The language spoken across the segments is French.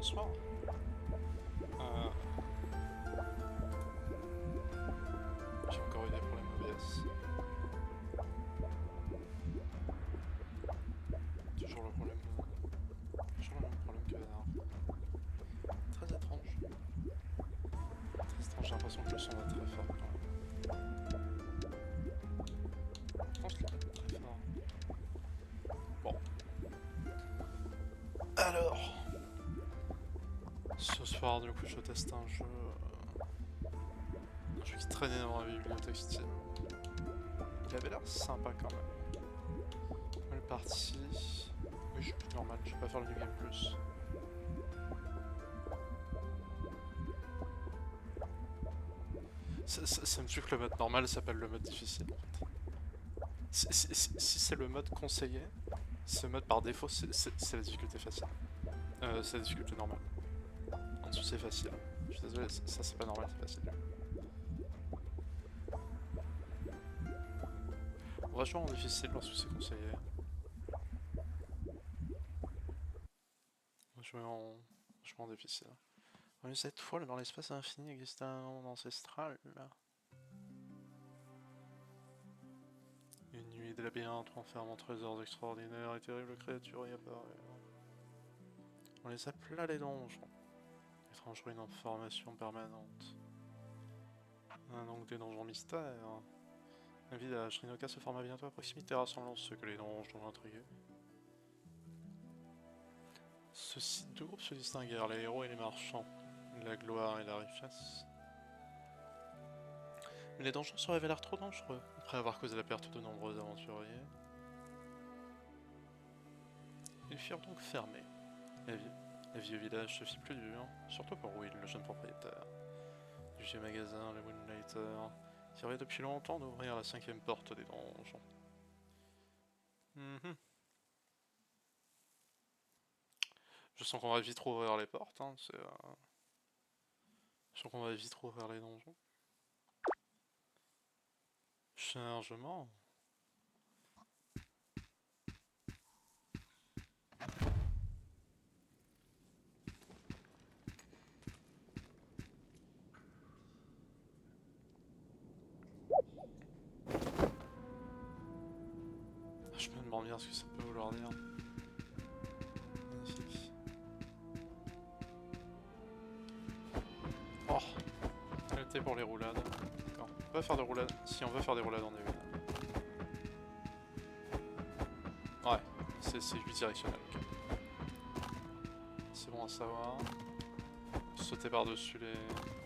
bonsoir. Euh, J'ai encore eu des problèmes OBS. Toujours le problème. Toujours le même problème que la dernière fois. Très étrange. Très étrange, j'ai l'impression que le son va très fort quand même. Je pense qu'il est très fort. Bon. Alors. Ce soir, du coup, je teste un jeu. Un jeu qui traînait dans la bibliothèque Steam. Il avait l'air sympa quand même. Nouvelle partie. Oui, je suis plus normal, je vais pas faire le New Game Plus. Ça me tue que le mode normal s'appelle le mode difficile en fait. Si c'est le mode conseillé, ce mode par défaut c'est la difficulté facile. C'est la difficulté normale. En dessous c'est facile. Je suis désolé, ça c'est pas normal, c'est facile. On va jouer en difficile lorsque c'est conseillé. On va jouer en difficile. Cette fois, dans l'espace infini existe un monde ancestral. Une nuit de labyrinthe renfermant trésors extraordinaires et terribles créatures y apparurent. On les appela les donjons. Étrange ruine en formation permanente. Donc des donjons mystères. Un village, Rinoka se forma bientôt à proximité, rassemblant ceux que les donjons intriguaient. Ceux-ci deux groupes se distinguèrent, les héros et les marchands, la gloire et la richesse. Mais les donjons se révélèrent trop dangereux, après avoir causé la perte de nombreux aventuriers. Ils furent donc fermés. La vie au village se fit plus dure, surtout pour Will, le jeune propriétaire. Du vieux magasin, le Moonlighter, qui rêvait depuis longtemps d'ouvrir la 5ème porte des donjons. Je sens qu'on va vite rouvrir les portes, hein, je sens qu'on va vite rouvrir les donjons. Chargement. Je me demande bien ce que ça peut vouloir dire. Magnifique. Oh, qualité pour les roulades. D'accord. On peut faire des roulades. Si on veut faire des roulades, on est une. Ouais, c'est bidirectionnel. Okay. C'est bon à savoir. Sauter par-dessus les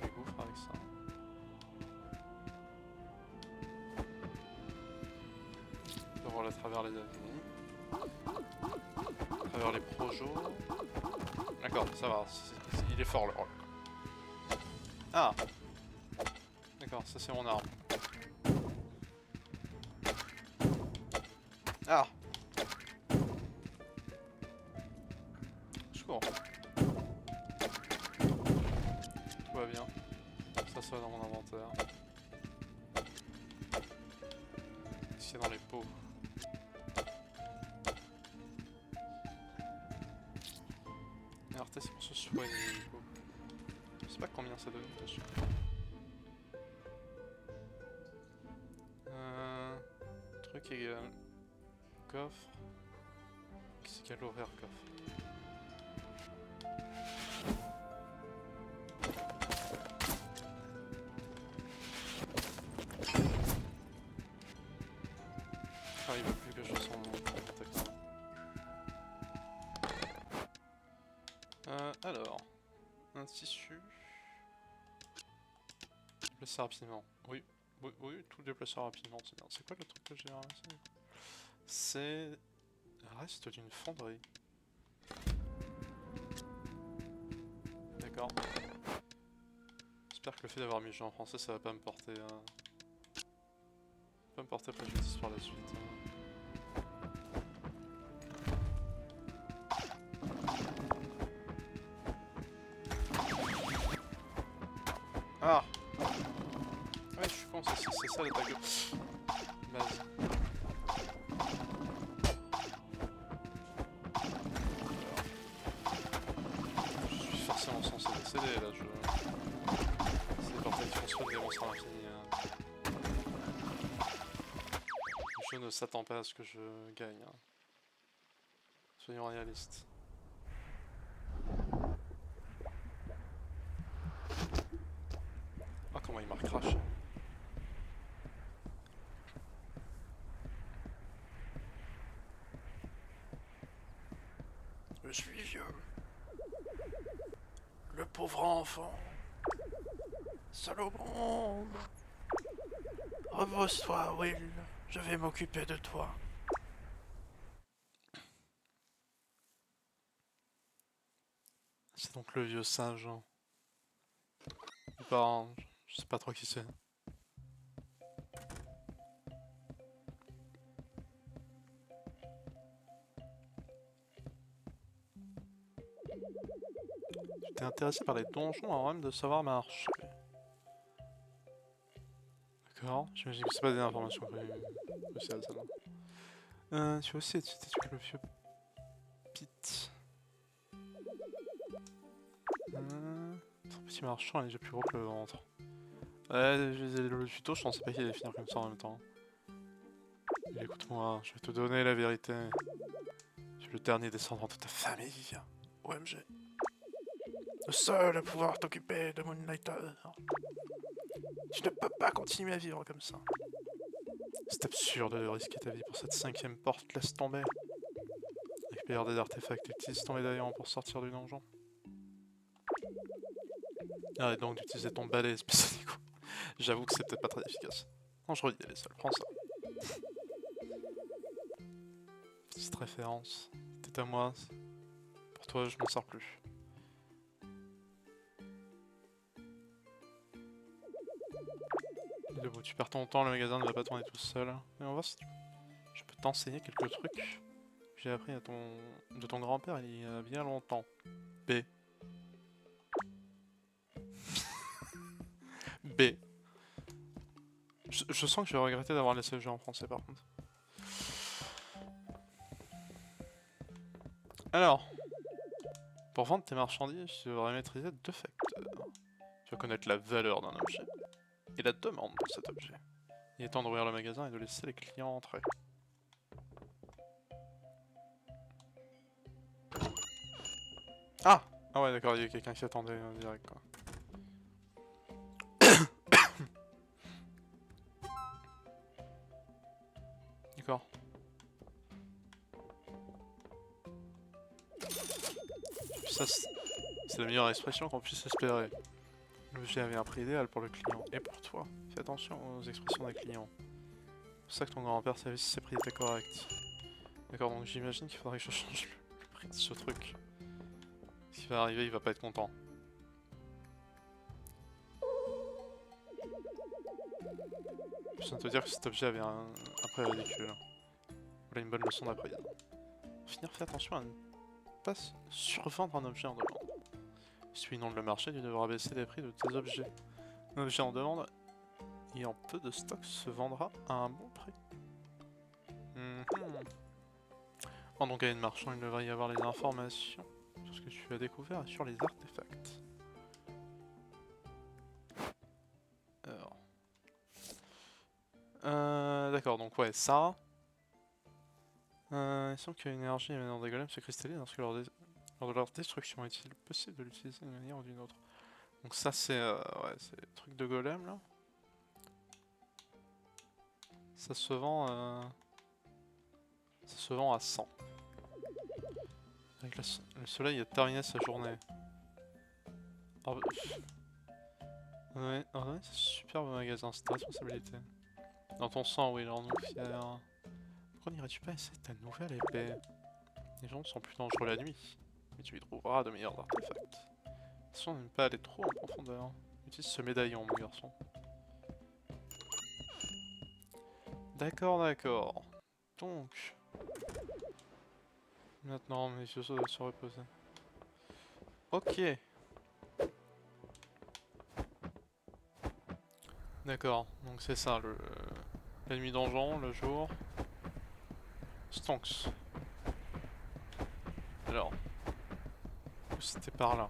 gouffres avec ça. On peut voler à travers les avis. À travers les projos. D'accord, ça va. Il est fort le rôle. Ah! D'accord, ça c'est mon arme. Ah! Je cours. Tout va bien. Ça va dans mon inventaire. Qu'est-ce qu'il y a dans les pots? RT c'est pour se soigner les pots. Je sais pas combien ça donne dessus. Truc égal. Coffre. Qu'est-ce qu'il y a l'horaire coffre? Ah, il veut plus que je fasse son contact. Alors. Un tissu. Déplacer rapidement. Oui, tout déplacer rapidement, c'est bien. C'est quoi le truc que j'ai ramassé? C'est... reste d'une fonderie. D'accord. J'espère que le fait d'avoir mis le jeu en français, ça va pas me porter... pas me porter préjudice par la suite. Ah! Ouais, je suis con, c'est ça l'attaque de base. Je suis posséder là, c'est des portails qui construisent des monstres à l'infini. Le jeu ne s'attend pas à ce que je gagne. Hein. Soyons réalistes. Ah comment il m'a recraché. Je suis vieux. Le pauvre enfant. Seul au monde. Repose-toi, Will. Je vais m'occuper de toi. C'est donc le vieux singe. Hein. Ou pas, hein. Je sais pas trop qui c'est. J'étais intéressé par les donjons avant même de savoir marcher. D'accord, j'imagine que c'est pas des informations cruciales ça. Tu as aussi étudié le vieux Pete. Ton petit marchand est déjà plus gros que le ventre. Ouais, le tuto, je pensais pas qu'il allait finir comme ça en même temps. Écoute-moi, je vais te donner la vérité. Tu es le dernier descendant de ta famille. OMG. Le seul à pouvoir t'occuper de Moonlighter. Tu ne peux pas continuer à vivre comme ça. C'est absurde de risquer ta vie pour cette 5ème porte, laisse tomber. Récupère des artefacts, utilise ton médaillon pour sortir du donjon. Arrête donc d'utiliser ton balai spécial. J'avoue que c'est peut-être pas très efficace. Non, je redis, allez, seul, prends ça. Petite référence. C'était à moi. Pour toi, je m'en sers plus. Debout, tu perds ton temps, le magasin ne va pas tourner tout seul. Mais on va voir si je peux t'enseigner quelques trucs que j'ai appris de ton grand-père il y a bien longtemps. B. B. Je sens que je vais regretter d'avoir laissé le jeu en français par contre. Alors, pour vendre tes marchandises, tu devrais maîtriser 2 facteurs. Tu vas connaître la valeur d'un objet et la demande pour cet objet. Il est temps d'ouvrir le magasin et de laisser les clients entrer. Ah! Ah ouais d'accord, il y a quelqu'un qui attendait en direct quoi. D'accord. Ça c'est la meilleure expression qu'on puisse espérer. L'objet avait un prix idéal pour le client et pour toi. Fais attention aux expressions des clients. C'est pour ça que ton grand-père savait si ses prix étaient corrects. D'accord, donc j'imagine qu'il faudrait que je change le prix de ce truc. Ce qui va arriver, il va pas être content. Je viens de te dire que cet objet avait un prix ridicule. Voilà une bonne leçon d'apprise. Pour finir, fais attention à ne pas survendre un objet en demande. Si tu inondes le marché, tu devras baisser les prix de tes objets. Un objet en demande et en peu de stock se vendra à un bon prix. Pendant qu'à une marchand, il devrait y avoir les informations sur ce que tu as découvert et sur les artefacts. Alors. D'accord, donc ouais, ça. Il semble que l'énergie émanant des golems se cristallise lorsque lors de leur destruction. Est-il possible de l'utiliser d'une manière ou d'une autre? Donc ça c'est ouais, c'est le truc de golem là. Ça se vend à 100. Avec le soleil a terminé sa journée. Oh, ouais, c'est superbe magasin, c'est ta responsabilité. Dans ton sang, oui, alors nous fier. Pourquoi n'irais-tu pas essayer ta nouvelle épée? Les gens sont plus dangereux la nuit, mais tu y trouveras de meilleurs artefacts. Attention de ne pas aller trop en profondeur. Utilise ce médaillon, mon garçon. D'accord, d'accord. Donc... Maintenant, mes yeux doivent se reposer. Ok. D'accord, donc c'est ça, la nuit donjon, le jour... Stonks. Alors... C'était par là.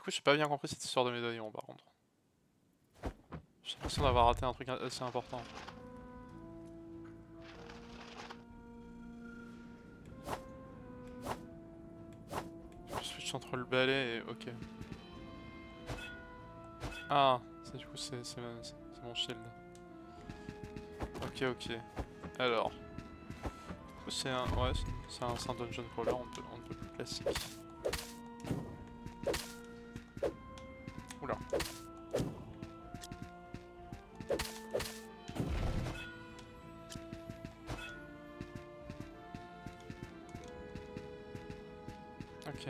coup, j'ai pas bien compris cette histoire de médaillon par contre. J'ai l'impression d'avoir raté un truc assez important. Je switch entre le balai et... ok. Ah, ça du coup c'est mon shield. Ok, ok. Alors. C'est un... ouais, c'est un dungeon crawler, on peut plus classique. Oula. Ok.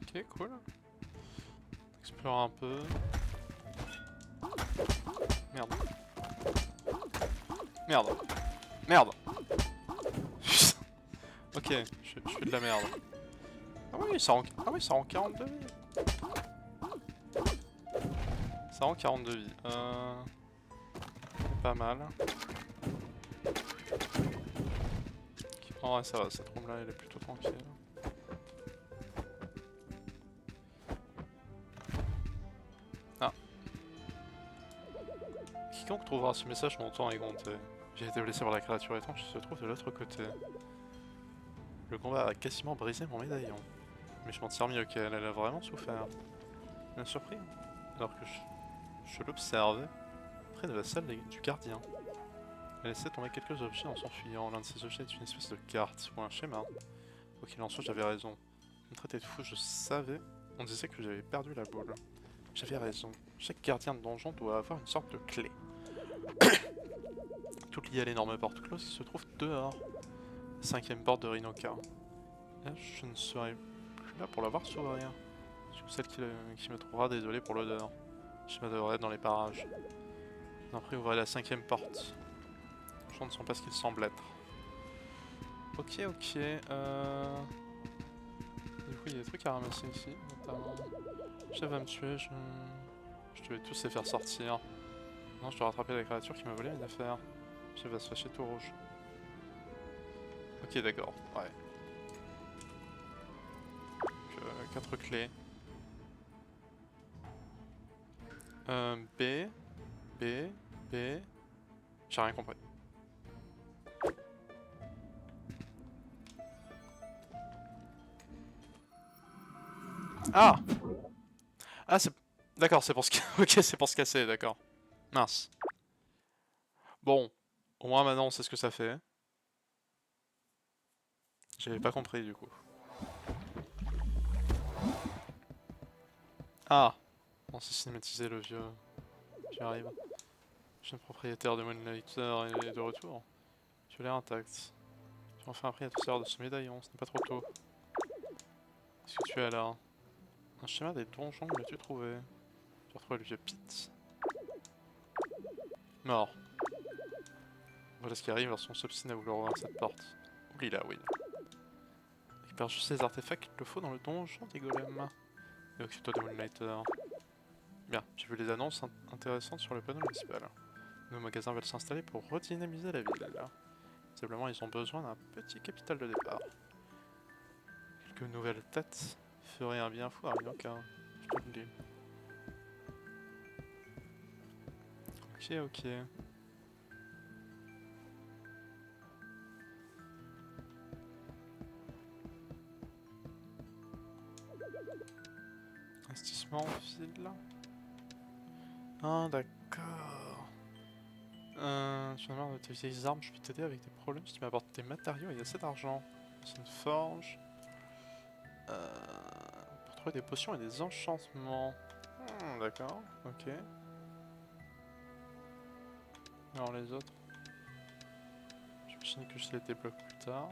Ok, cool. Explore un peu. Merde. Merde. Merde. Ok, je fais de la merde. Ah oui, ça rend 42 vies. Ça rend 42 vies. C'est pas mal. Oh ouais, ça va, cette room là elle est plutôt tranquille. Ah. Quiconque trouvera ce message, mon temps est compté. J'ai été blessé par la créature étrange qui se trouve de l'autre côté. Le combat a quasiment brisé mon médaillon. Mais je m'en tire mieux qu'elle, elle a vraiment souffert. Bien surpris, alors que je l'observais près de la salle du gardien. Elle laissait tomber quelques objets en s'enfuyant. L'un de ces objets est une espèce de carte ou un schéma. Quoi qu'il en soit, j'avais raison. On me traitait de fou, je savais. On disait que j'avais perdu la boule. J'avais raison. Chaque gardien de donjon doit avoir une sorte de clé. Tout lié à l'énorme porte close qui se trouve dehors. La 5ème porte de Rinoka. Là, je ne serai plus là pour la voir s'ouvrir. C'est celle qui me trouvera, désolé pour l'odeur. Je m'adorerai dans les parages. Après, ouvrez la 5ème porte. Les gens ne sont pas ce qu'ils semblent être. Ok, ok. Du coup, il y a des trucs à ramasser ici, notamment. Chef va me tuer, je devais tous les faire sortir. Non, je dois rattraper la créature qui m'a volé mes affaires. Chef va se fâcher tout rouge. Ok, d'accord, ouais. Donc, 4 clés. B, B, B. J'ai rien compris. Ah! Ah, c'est... D'accord, c'est pour se... ok, c'est pour se casser, d'accord. Mince. Bon, au moins maintenant on sait ce que ça fait. J'avais pas compris du coup. Ah! On s'est cinématisé le vieux. J'y arrive. Jeune propriétaire de Moonlighter est de retour. Tu as l'air intact. Tu as enfin appris à te servir de ce médaillon, ce n'est pas trop tôt. Qu'est-ce que tu as là? Un schéma des donjons, où l'as-tu trouvé? Tu as retrouvé le vieux Pete. Mort. Voilà ce qui arrive lorsqu'on s'obstine à vouloir ouvrir cette porte. Oublie-la, Will. Récupère juste les artefacts qu'il te faut dans le donjon des golems. Et occupe-toi de Moonlighter. Bien, j'ai vu les annonces intéressantes sur le panneau municipal. Nos magasins veulent s'installer pour redynamiser la ville. Visiblement, ils ont besoin d'un petit capital de départ. Quelques nouvelles têtes feraient un bien fou à Ryoka, je te le dis. Ok, ok. Investissement en ville. Ah, d'accord. Tu as marre de tes vieilles armes, je peux t'aider avec tes problèmes si tu m'apportes des matériaux et assez d'argent. C'est une forge. Pour trouver des potions et des enchantements. D'accord, ok. Alors les autres. J'imagine que je les débloque plus tard.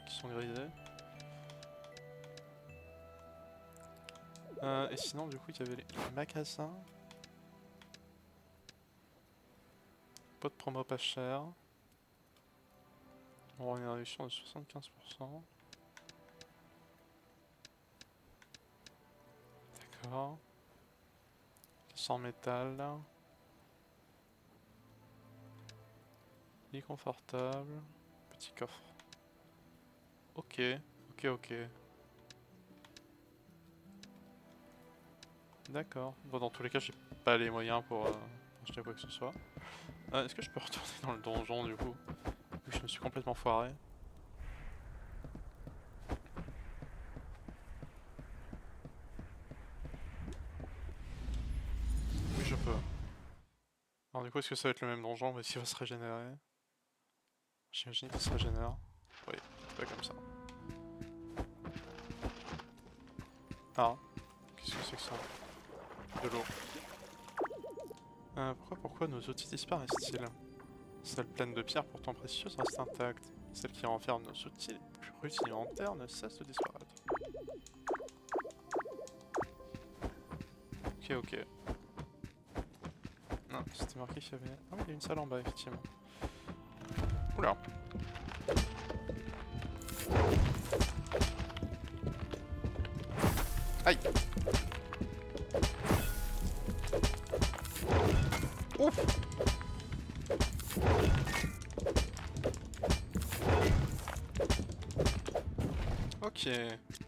Qui sont grisés. Et sinon, du coup, il y avait les magasins. Pas de promo pas cher. On aura une réduction de 75%. D'accord. Sans métal. Lit confortable. Petit coffre. Ok, ok. D'accord. Bon, dans tous les cas, j'ai pas les moyens pour acheter quoi que ce soit. Est-ce que je peux retourner dans le donjon du coup? Vu que je me suis complètement foiré. Oui, je peux. Alors du coup, est-ce que ça va être le même donjon mais s'il va se régénérer? J'imagine qu'il se régénère. Oui, pas comme ça. Ah, qu'est-ce que c'est que ça? De l'eau. Pourquoi nos outils disparaissent-ils? Celle pleine de pierres pourtant précieuses reste intacte. Celle qui renferme nos outils les plus rudimentaires ne cesse de disparaître. Ok. Non, c'était marqué qu'il y avait... Ah oui, il y a une salle en bas, effectivement. Oula. Aïe. Ouf. Ok,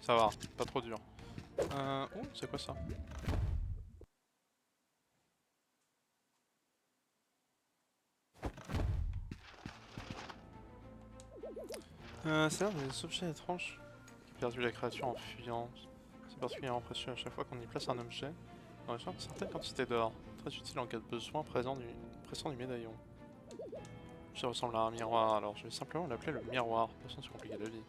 ça va, pas trop dur. Oh, c'est quoi ça? C'est l'un des objets étranges qui a perdu la créature en fuyant. C'est particulièrement précieux à chaque fois qu'on y place un objet. On reçoit une certaine quantité d'or, très utile en cas de besoin pressant du médaillon. Ça ressemble à un miroir, alors je vais simplement l'appeler le miroir, pour sans se compliquer la vie.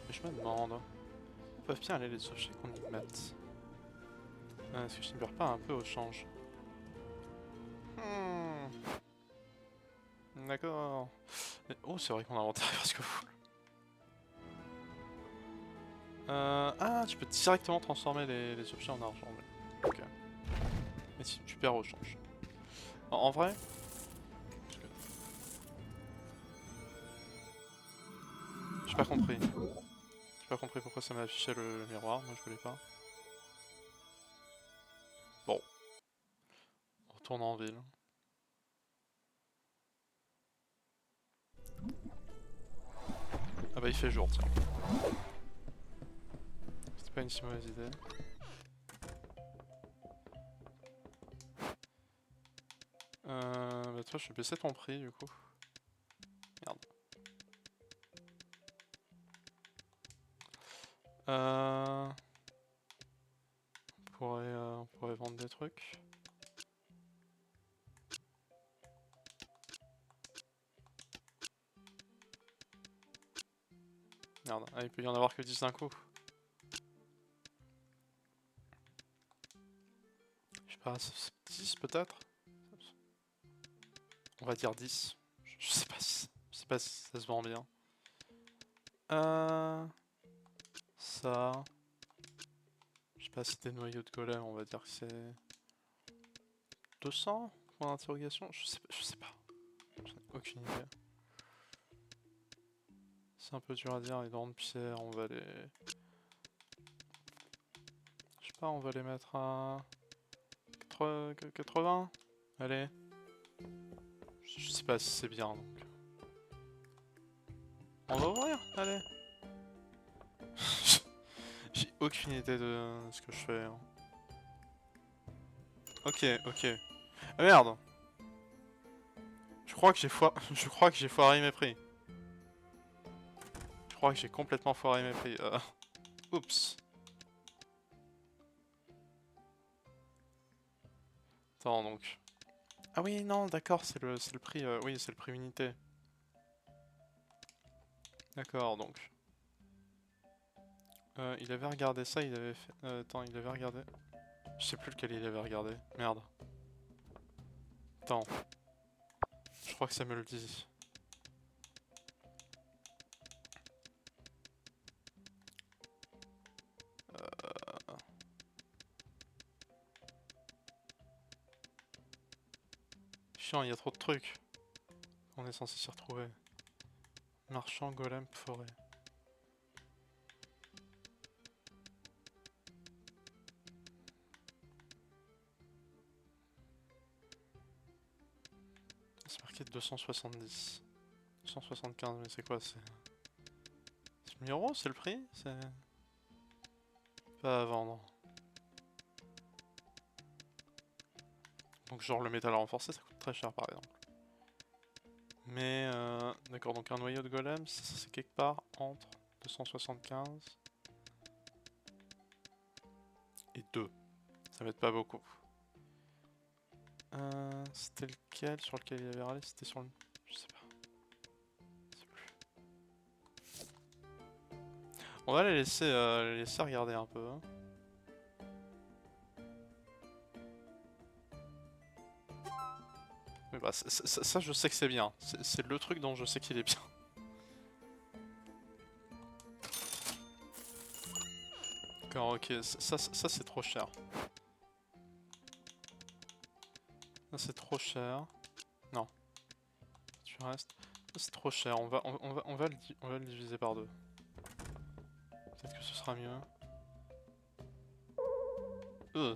Mais je me demande, où peuvent bien aller les objets qu'on y mette? Est-ce que je ne perds pas un peu au change? D'accord. Oh, c'est vrai que mon inventaire est presque full. Ah, tu peux directement transformer les objets en argent. Ok. Mais si tu perds au change. En vrai, j'ai pas compris. J'ai pas compris pourquoi ça m'a affiché le miroir, moi je voulais pas. Bon, on retourne en ville. Ah bah il fait jour, tiens. C'était pas une si mauvaise idée. Bah toi je vais baisser ton prix du coup. Merde. On pourrait vendre des trucs. Merde, ah, il peut y en avoir que 10 d'un coup. Je sais pas, 10 peut-être? On va dire 10. Je sais pas si, je sais pas si ça se vend bien. Ça. Je sais pas si des noyaux de golem, on va dire que c'est 200 point d'interrogation. Je sais pas. J'en ai aucune idée. C'est un peu dur à dire, les dents de pierre, on va les... Je sais pas, on va les mettre à 80. Allez. Je sais pas si c'est bien donc. On va ouvrir, allez. J'ai aucune idée de ce que je fais. Hein. Ok. Ah merde. Je crois que j'ai je crois que j'ai foiré mes prix. Je crois que j'ai complètement foiré mes prix. Oups. Attends donc. Ah oui non d'accord c'est le prix oui c'est le prix unité. D'accord donc. Il avait regardé ça, il avait fait. Attends, il avait regardé. Je sais plus lequel il avait regardé. Merde. Attends. Je crois que ça me le dit. Chiant, il y a trop de trucs. On est censé s'y retrouver. Marchand, golem, forêt. C'est marqué 270. 275, mais c'est quoi? C'est 1000 euros, c'est le prix? C'est pas à vendre. Donc genre le métal renforcé ça coûte très cher par exemple. Mais d'accord, donc un noyau de golem c'est quelque part entre 275 et 2. Ça m'aide pas beaucoup. C'était lequel sur lequel il avait râlé? C'était sur le... Je sais pas. Je sais plus. On va les laisser regarder un peu. Hein. Mais bah ça je sais que c'est bien. C'est le truc dont je sais qu'il est bien. D'accord, ok, ça c'est trop cher. Ça c'est trop cher. Non. Tu restes. Ça c'est trop cher, on va le diviser par deux. Peut-être que ce sera mieux.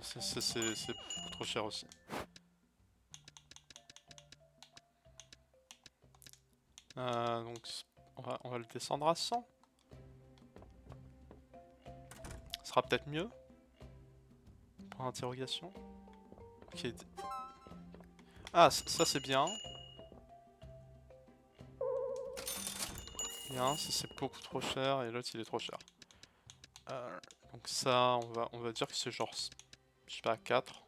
C'est beaucoup trop cher aussi. Donc on va le descendre à 100. Ce sera peut-être mieux. Pour l'interrogation. Ok. Ah, ça c'est bien. Bien, ça c'est beaucoup trop cher et l'autre il est trop cher. Donc ça, on va dire que c'est genre, je sais pas, 4.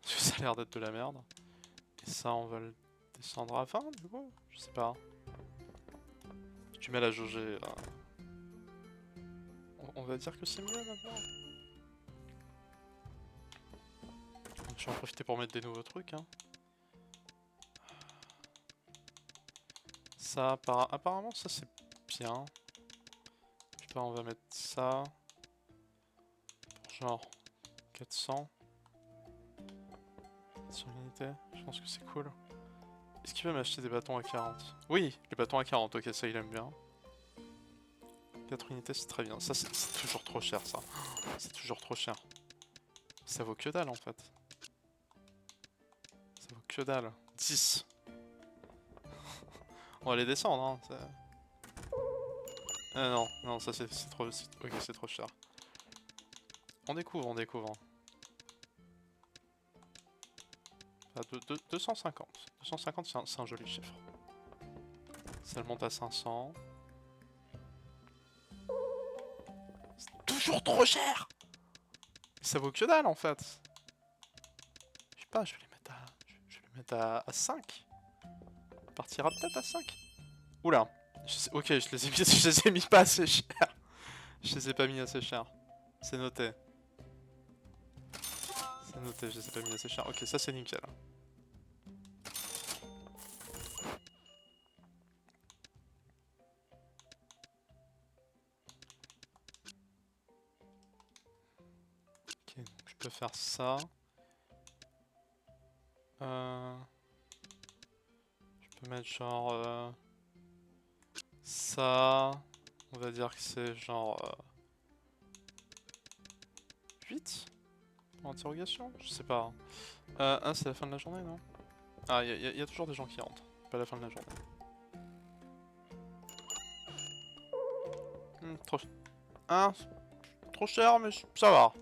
Parce que ça a l'air d'être de la merde. Et ça, on va le descendre à 20 du coup. Je sais pas. Tu mets la jauger là. On va dire que c'est mieux maintenant. Je vais en profiter pour mettre des nouveaux trucs. Hein. Ça, apparemment, ça c'est bien. Je sais pas, on va mettre ça. Pour genre 400. Sur l'unité. Je pense que c'est cool. Est-ce qu'il va m'acheter des bâtons à 40? Oui, les bâtons à 40, ok, ça il aime bien. 4 unités, c'est très bien. Ça, c'est toujours trop cher, ça. C'est toujours trop cher. Ça vaut que dalle, en fait. Ça vaut que dalle. 10. On va les descendre, hein. Non, non, ça c'est trop... Ok, c'est trop cher. On découvre, on découvre. Ah, 250. 250, c'est un joli chiffre. Ça le monte à 500. C'est toujours trop cher! Ça vaut que dalle, en fait. Je sais pas, je vais les mettre à... Je vais les mettre à 5. On partira peut-être à 5. Oula. Ok, je les ai mis pas assez cher. Je les ai pas mis assez cher. C'est noté. C'est noté, je les ai pas mis assez cher. Ok, ça c'est nickel. Ok, donc je peux faire ça. Je peux mettre genre... ça... On va dire que c'est genre... 8 pour interrogation? Je sais pas. Ah, c'est la fin de la journée, non? Ah, il y a toujours des gens qui rentrent. Pas la fin de la journée. Trop... Ah, trop cher, mais ça va.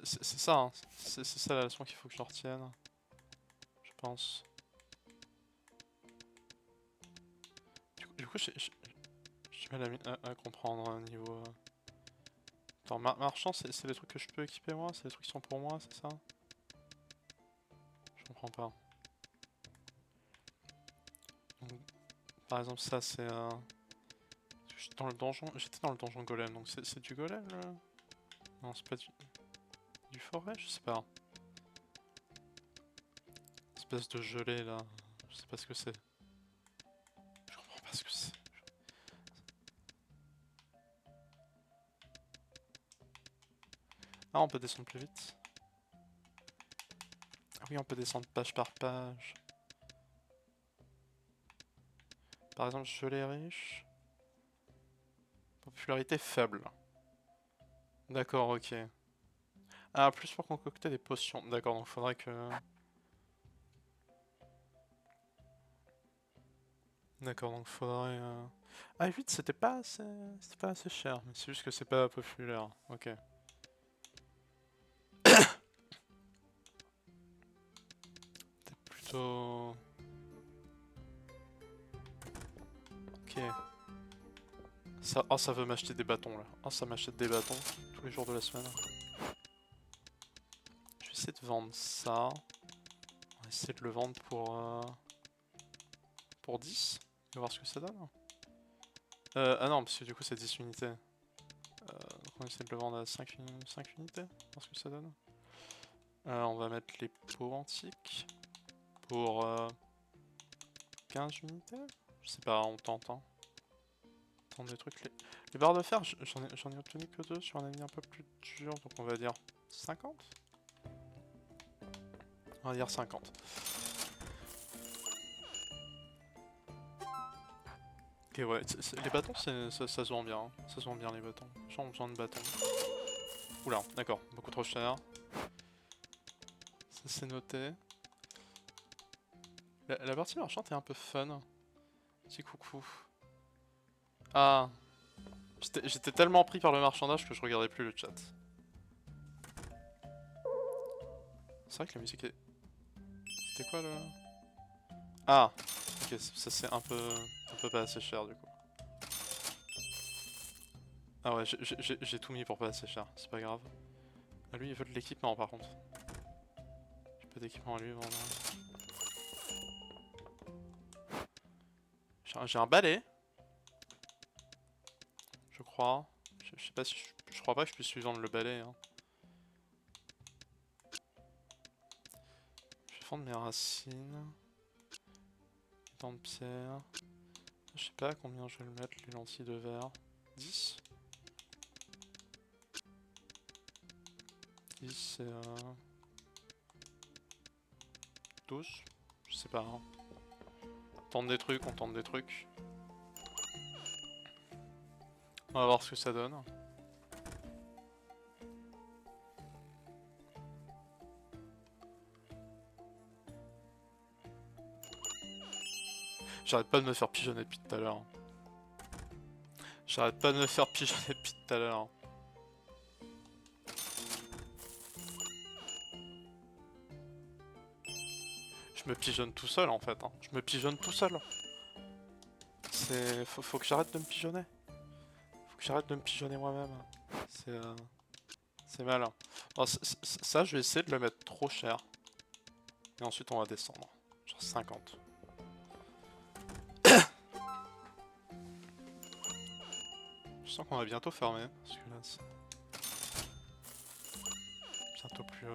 C'est ça, hein. C'est ça la leçon qu'il faut que je retienne. Je pense. Du coup, j'ai mal à comprendre un niveau... Attends, marchand, c'est les trucs que je peux équiper moi? C'est les trucs qui sont pour moi, c'est ça? Je comprends pas. Donc, par exemple, ça c'est... Dans le donjon... J'étais dans le donjon golem, donc c'est du golem là? Non, c'est pas du forêt? Je sais pas. Espèce de gelée là. Je sais pas ce que c'est. Je comprends pas ce que c'est. Ah, on peut descendre plus vite. Ah oui, on peut descendre page par page. Par exemple, gelée riche. Popularité faible. D'accord, ok. Ah, plus pour concocter des potions. D'accord, donc faudrait que... D'accord, donc faudrait... Ah, 8, c'était pas assez cher, mais c'est juste que c'est pas populaire. Ok. C'était plutôt... Ok. Ça... Oh, ça veut m'acheter des bâtons, là. Oh, ça m'achète des bâtons tous les jours de la semaine. Je vais essayer de vendre ça. On va essayer de le vendre pour 10. On va voir ce que ça donne. Ah non, parce que du coup c'est 10 unités. Donc on essaie de le vendre à 5 unités, voir ce que ça donne. On va mettre les pots antiques pour 15 unités. Je sais pas, on tente. Hein. On tente des trucs. Les barres de fer, j'en ai obtenu que 2 sur un ennemi un peu plus dur, donc on va dire 50. On va dire 50. Ok, ouais, les bâtons, ça se vend bien. Hein. Ça se vend bien les bâtons. Les gens ont besoin de bâtons. Oula, d'accord, beaucoup trop cher. Ça c'est noté. La partie marchande est un peu fun. Petit coucou. Ah, j'étais tellement pris par le marchandage que je regardais plus le chat. C'est vrai que la musique est... C'était quoi le... Ah, ok, ça c'est un peu pas assez cher du coup. Ah ouais, j'ai tout mis pour pas assez cher, c'est pas grave. Ah, lui il veut de l'équipement par contre. J'ai pas d'équipement à lui vendre. J'ai un balai. Je crois. Je sais pas si je crois pas que je puisse lui vendre le balai. Hein. Je vais vendre mes racines. Les dents de pierre. Je sais pas combien je vais le mettre, les lentilles de verre. 10. 10 c'est 12. Je sais pas. Hein. On tente des trucs, on tente des trucs. On va voir ce que ça donne. J'arrête pas de me faire pigeonner depuis tout à l'heure. J'arrête pas de me faire pigeonner depuis tout à l'heure. Je me pigeonne tout seul en fait. Hein. Je me pigeonne tout seul. Faut que j'arrête de me pigeonner. Faut que j'arrête de me pigeonner moi-même. C'est mal. Alors, ça, je vais essayer de le mettre trop cher. Et ensuite, on va descendre. Genre 50. Je sens qu'on va bientôt fermer. Parce que là, c'est bientôt plus...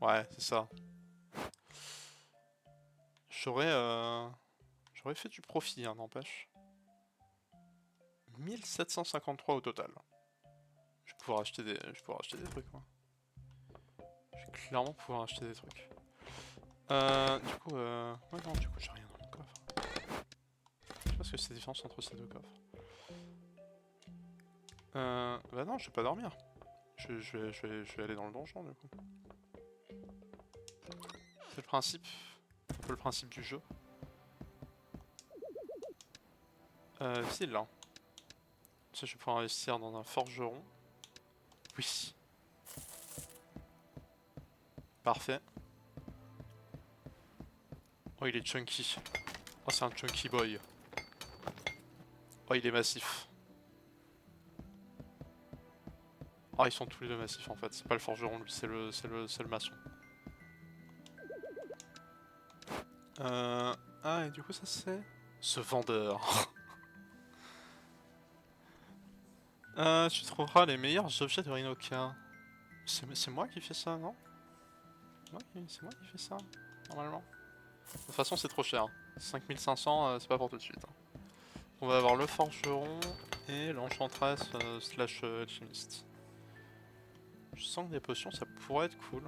Ouais, c'est ça. J'aurais fait du profit, hein, n'empêche. 1753 au total. Je vais pouvoir acheter des trucs, moi. Je vais clairement pouvoir acheter des trucs. Du coup, ouais, non, du coup, j'ai rien dans mon coffre. Je sais pas ce que c'est la différence entre ces deux coffres. Bah non, je vais pas dormir. Je vais aller dans le donjon, du coup. C'est le principe. Un peu le principe du jeu. Ville, hein. Ça, je vais pouvoir investir dans un forgeron. Oui. Parfait. Oh, il est chunky. Oh, c'est un chunky boy. Oh, il est massif. Oh, ils sont tous les deux massifs en fait. C'est pas le forgeron, lui, c'est le maçon. Ah, et du coup, ça c'est... Ce vendeur. Tu trouveras les meilleurs objets de Rinoka. C'est moi qui fais ça, non? C'est moi qui fais ça, normalement. De toute façon, c'est trop cher. 5500, c'est pas pour tout de suite. Hein. On va avoir le forgeron et l'enchantress slash alchimiste. Je sens que des potions, ça pourrait être cool.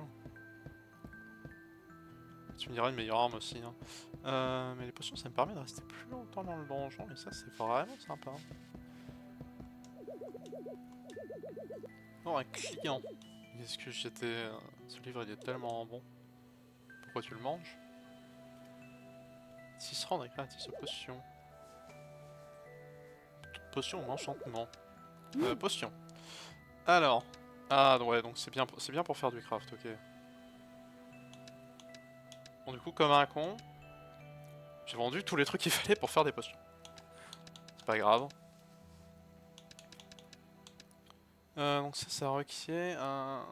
Tu me diras une meilleure arme aussi. Hein. Mais les potions, ça me permet de rester plus longtemps dans le donjon, et ça, c'est vraiment sympa. Oh, un client. Est-ce que j'étais... ce livre il est tellement bon. Pourquoi tu le manges? 6 rangs gratis de potion. Potion ou enchantement? Potion. Alors. Ah ouais, donc c'est bien pour faire du craft, ok. Bon, du coup, comme un con, j'ai vendu tous les trucs qu'il fallait pour faire des potions. C'est pas grave. Donc ça requiert un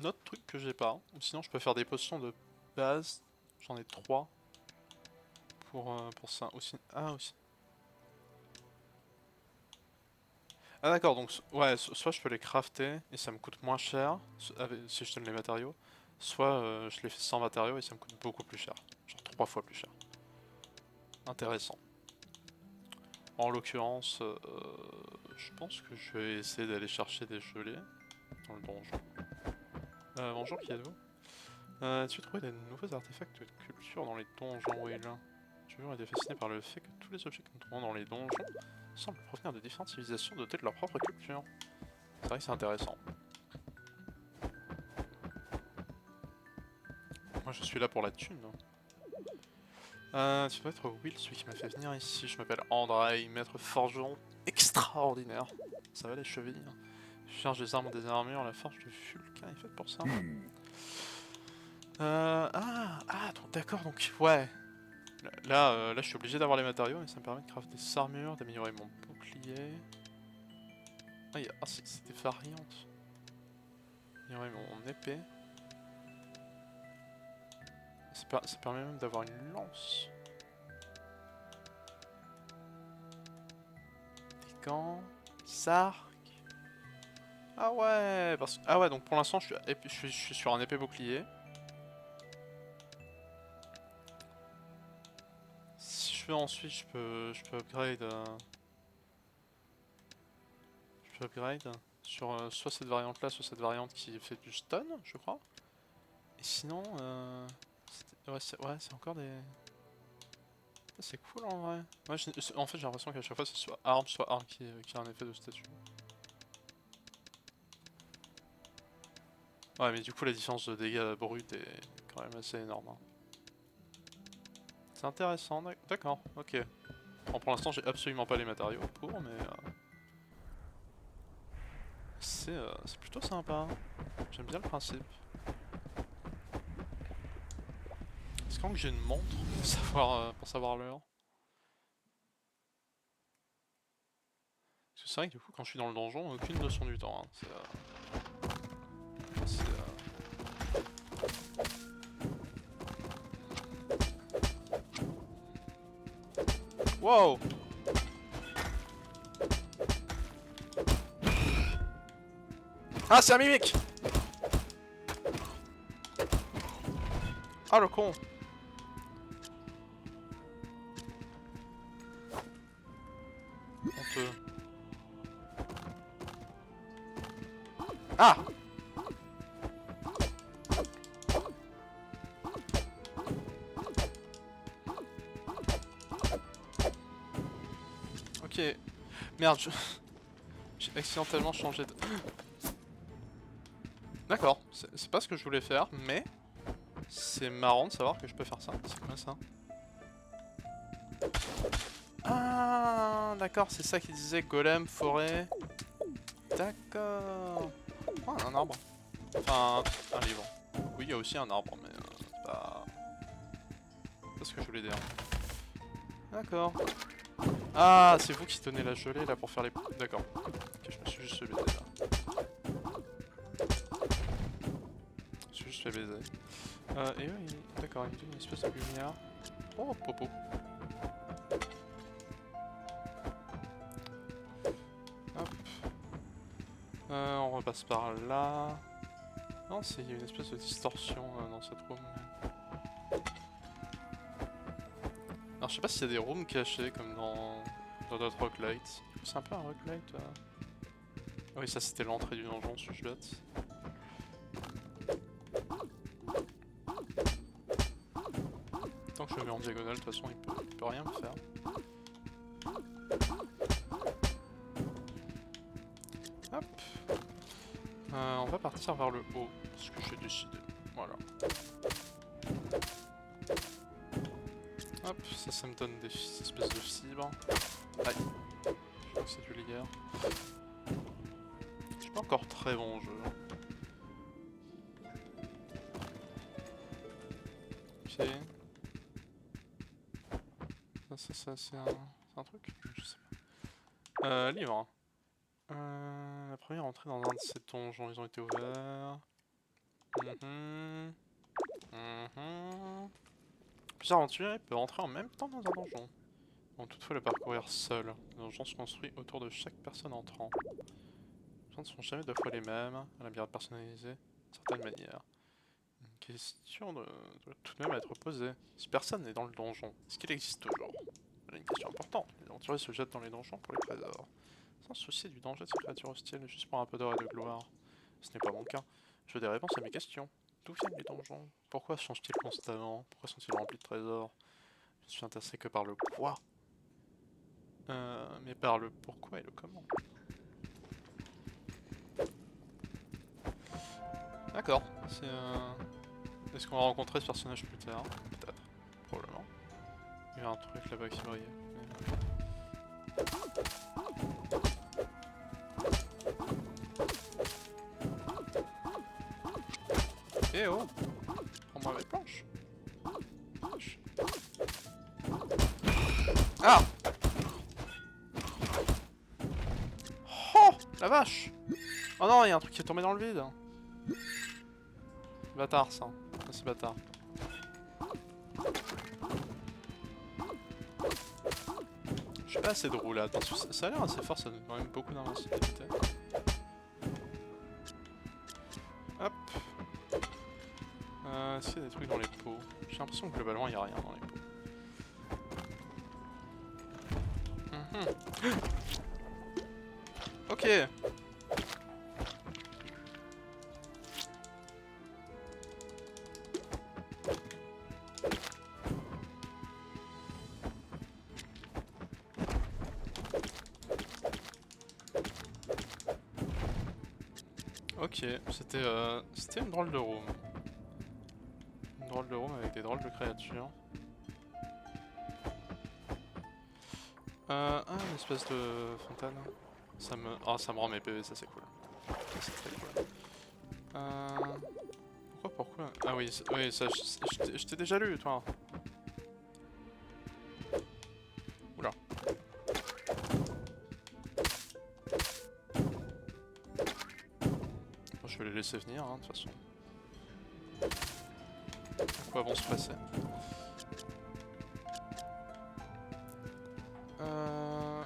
autre truc que j'ai pas. Ou sinon, je peux faire des potions de base. J'en ai 3 pour ça. Aussi. Ah, aussi. Ah d'accord, donc ouais, soit je peux les crafter et ça me coûte moins cher si je donne les matériaux, soit je les fais sans matériaux et ça me coûte beaucoup plus cher, genre 3 fois plus cher. Intéressant. En l'occurrence, je pense que je vais essayer d'aller chercher des gelées dans le donjon. Bonjour, qui êtes-vous? Tu as trouvé des nouveaux artefacts de culture dans les donjons, Will? J'ai toujours été fasciné par le fait que tous les objets que nous trouvons dans les donjons semblent provenir de différentes civilisations dotées de leur propre culture. C'est vrai que c'est intéressant. Moi je suis là pour la thune. Tu dois être Will, celui qui m'a fait venir ici. Je m'appelle Andrei, maître forgeron extraordinaire. Ça va les chevilles? Je cherche des armes ou des armures, la forge de Vulcain est faite pour ça. D'accord, donc ouais. Là, je suis obligé d'avoir les matériaux, mais ça me permet de crafter des armures, d'améliorer mon bouclier. Ah, c'est des variantes. Améliorer mon épée. Ça permet même d'avoir une lance. Des gants, des arcs. Ah ouais, ah ouais, donc pour l'instant je suis sur un épée bouclier. Si je veux ensuite, je peux upgrade. Je peux upgrade sur soit cette variante là, soit cette variante qui fait du stun, je crois. Et sinon, ouais, c'est encore des. C'est cool en vrai. Ouais, en fait, j'ai l'impression qu'à chaque fois, c'est soit arme qui a un effet de statut. Ouais, mais du coup, la différence de dégâts brut est quand même assez énorme. Hein. C'est intéressant, d'accord, ok. Bon, pour l'instant, j'ai absolument pas les matériaux pour, mais c'est plutôt sympa. J'aime bien le principe. Est-ce que j'ai une montre pour savoir l'heure? Parce que c'est vrai que du coup, quand je suis dans le donjon, aucune notion du temps. Hein. Wow! Ah, c'est un mimique! Ah, le con! Honteux. Ah! Ok. Merde, j'ai accidentellement changé de... D'accord, c'est pas ce que je voulais faire, mais... C'est marrant de savoir que je peux faire ça. C'est quoi ça? Ah, d'accord, c'est ça qu'il disait, golem, forêt... D'accord... Oh, un arbre. Enfin, un livre. Oui, il y a aussi un arbre, mais c'est pas ce que je voulais dire. D'accord. Ah, c'est vous qui donnez la gelée là pour faire les... D'accord. Ok, je me suis juste fait baiser là. Je me suis juste fait baiser. Et oui, d'accord, il me donne une espèce de lumière. Oh, popo. Hop. On repasse par là. Non, il y a une espèce de distorsion dans cette room. Alors je sais pas s'il y a des rooms cachés comme dans d'autres roguelites. C'est un peu un roguelite. Ah oui, ça c'était l'entrée du donjon, suis-je bête? Tant que je me mets en diagonale, de toute façon il peut rien me faire. Hop. va partir vers le haut, ce que j'ai décidé. Voilà. Hop, ça me donne des espèces de fibres. Aïe. Je crois que c'est du lierre. Je suis pas encore très bon au jeu. Ok. Ça c'est un truc? Je sais pas. Livre. La première entrée dans un de ces donjons, ils ont été ouverts. Plusieurs aventuriers peuvent entrer en même temps dans un donjon. On peut toutefois le parcourir seul. Les donjons se construisent autour de chaque personne entrant. Les gens ne sont jamais deux fois les mêmes, un labyrinthe personnalisé d'une certaine manière. Une question doit tout de même être posée. Si personne n'est dans le donjon, est-ce qu'il existe toujours? Voilà une question importante. Les aventuriers se jettent dans les donjons pour les trésors, sans se soucier du danger de ces créatures hostiles, juste pour un peu d'or et de gloire. Ce n'est pas mon cas. Je veux des réponses à mes questions. D'où viennent les donjons? Pourquoi changent-ils constamment? Pourquoi sont-ils remplis de trésors? Je ne suis intéressé que par le quoi. Mais par le pourquoi et le comment. D'accord. Est-ce qu'on va rencontrer ce personnage plus tard? Peut-être. Probablement. Il y a un truc là-bas qui brille. Eh oh! Prends-moi mes planches! Ah! Oh! La vache! Oh non, il y a un truc qui est tombé dans le vide! C'est bâtard ça. C'est bâtard. Je suis pas assez de roulade. Ça a l'air assez fort, ça donne quand même beaucoup d'invincibilité. Hop. Est-ce qu'il y a des trucs dans les pots? J'ai l'impression que globalement il n'y a rien dans les pots. Ok. Ok, c'était une drôle de room. Une drôle de room avec des drôles de créatures. Une espèce de fontaine. Ça me rend mes PV, ça c'est cool. C'est très cool. Pourquoi? Ah oui, ça, je t'ai déjà lu, toi. Oula. Bon, je vais les laisser venir, hein, de toute façon. À quoi vont se passer?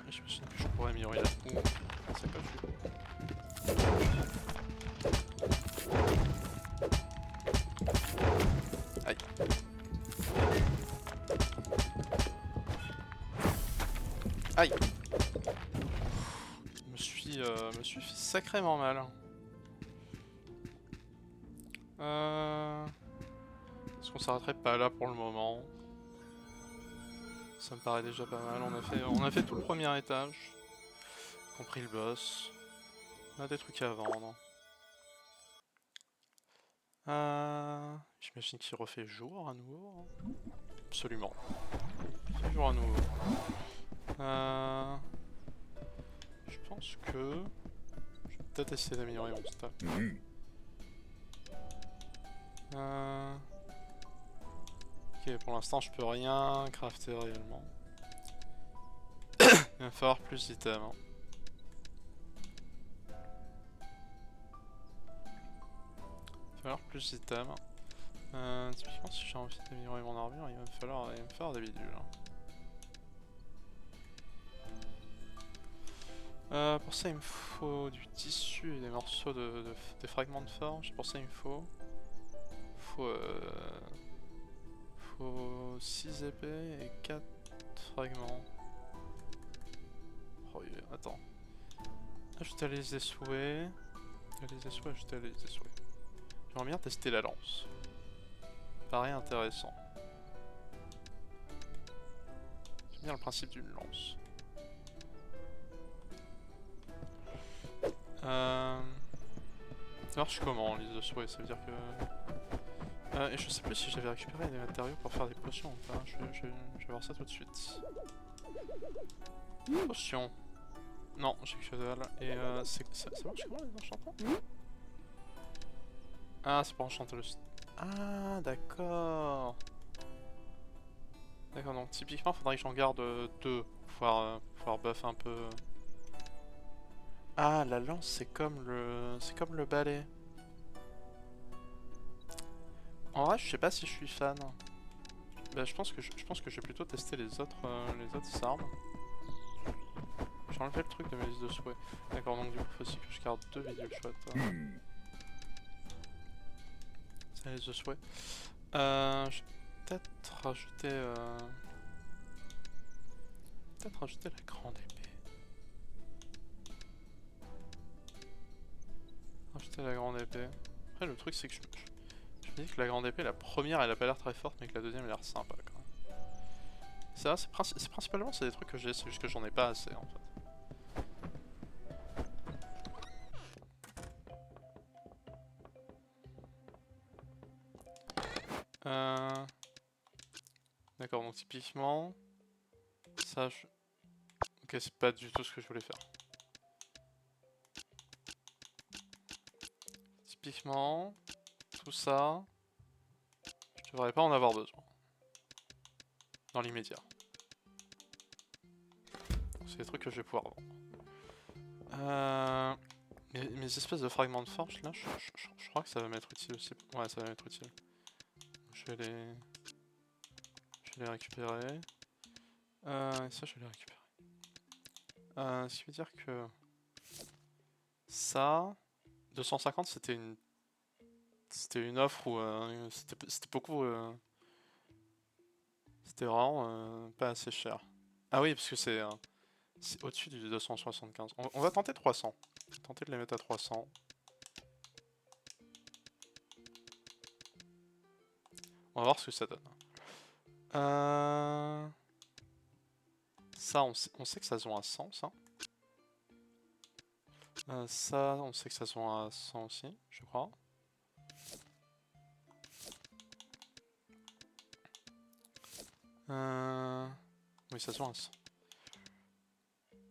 Je me souviens que je pourrais améliorer la... Ouh, c'est pas fou. Aïe. Aïe. Me suis fait sacrément mal. Est-ce qu'on s'arrêterait pas là pour le moment? Ça me paraît déjà pas mal. On a fait tout le premier étage, y compris le boss. On a des trucs à vendre. J'imagine qu'il refait jour à nouveau. Absolument. Il fait jour à nouveau. Je pense que... Je vais peut-être essayer d'améliorer mon staff. Ok, pour l'instant je peux rien crafter réellement. Il va falloir plus d'items. Hein. Il va falloir plus d'items. Typiquement si j'ai envie d'améliorer mon armure, il va me falloir des bidules. Pour ça il me faut du tissu et des morceaux des fragments de forge. Pour ça il me faut 6 épées et 4 fragments. Oh, attends. Ajouter les souhaits. Ajouter les souhaits. J'aimerais bien tester la lance. Paraît intéressant. J'aime bien le principe d'une lance. Ça marche comment en liste de souhait? Ça veut dire que... et je sais plus si j'avais récupéré des matériaux pour faire des potions ou pas. Je vais voir ça tout de suite. Potion. Non, j'ai que dalle. Et ça marche comment les enchantements? Ah, c'est pour enchanter le... Ah, d'accord. D'accord, donc typiquement, faudrait que j'en garde deux pour pouvoir buff un peu. Ah, la lance, c'est comme le balai. En vrai, je sais pas si je suis fan. Bah, je pense que je vais plutôt tester les autres armes. J'ai enlevé le truc de ma liste de souhaits. D'accord, donc du coup, faut aussi que je garde deux vidéos chouettes. C'est la liste de souhaits. Je vais peut-être rajouter la grande épée. Rajouter la grande épée. Après, le truc, c'est que je me dis que la grande épée, la première, elle a pas l'air très forte, mais que la deuxième, elle a l'air sympa quand même. Ça, c'est principalement des trucs que j'ai, c'est juste que j'en ai pas assez en fait. D'accord, donc typiquement, ça, ok, c'est pas du tout ce que je voulais faire. Typiquement, tout ça, je devrais pas en avoir besoin. Dans l'immédiat. C'est des trucs que je vais pouvoir vendre. Mes espèces de fragments de forge là, je crois que ça va m'être utile aussi. Ouais, ça va m'être utile. Je vais les récupérer. Et ça, je vais les récupérer. Ce qui veut dire que ça, 250, c'était une offre où c'était beaucoup. C'était vraiment pas assez cher. Ah oui, parce que c'est au-dessus du 275. On va tenter 300. On va tenter de les mettre à 300. On va voir ce que ça donne. Ça, on sait que ça se vend à 100, ça. Ça, on sait que ça se vend à 100 aussi, je crois. Oui, ça se vend à 100.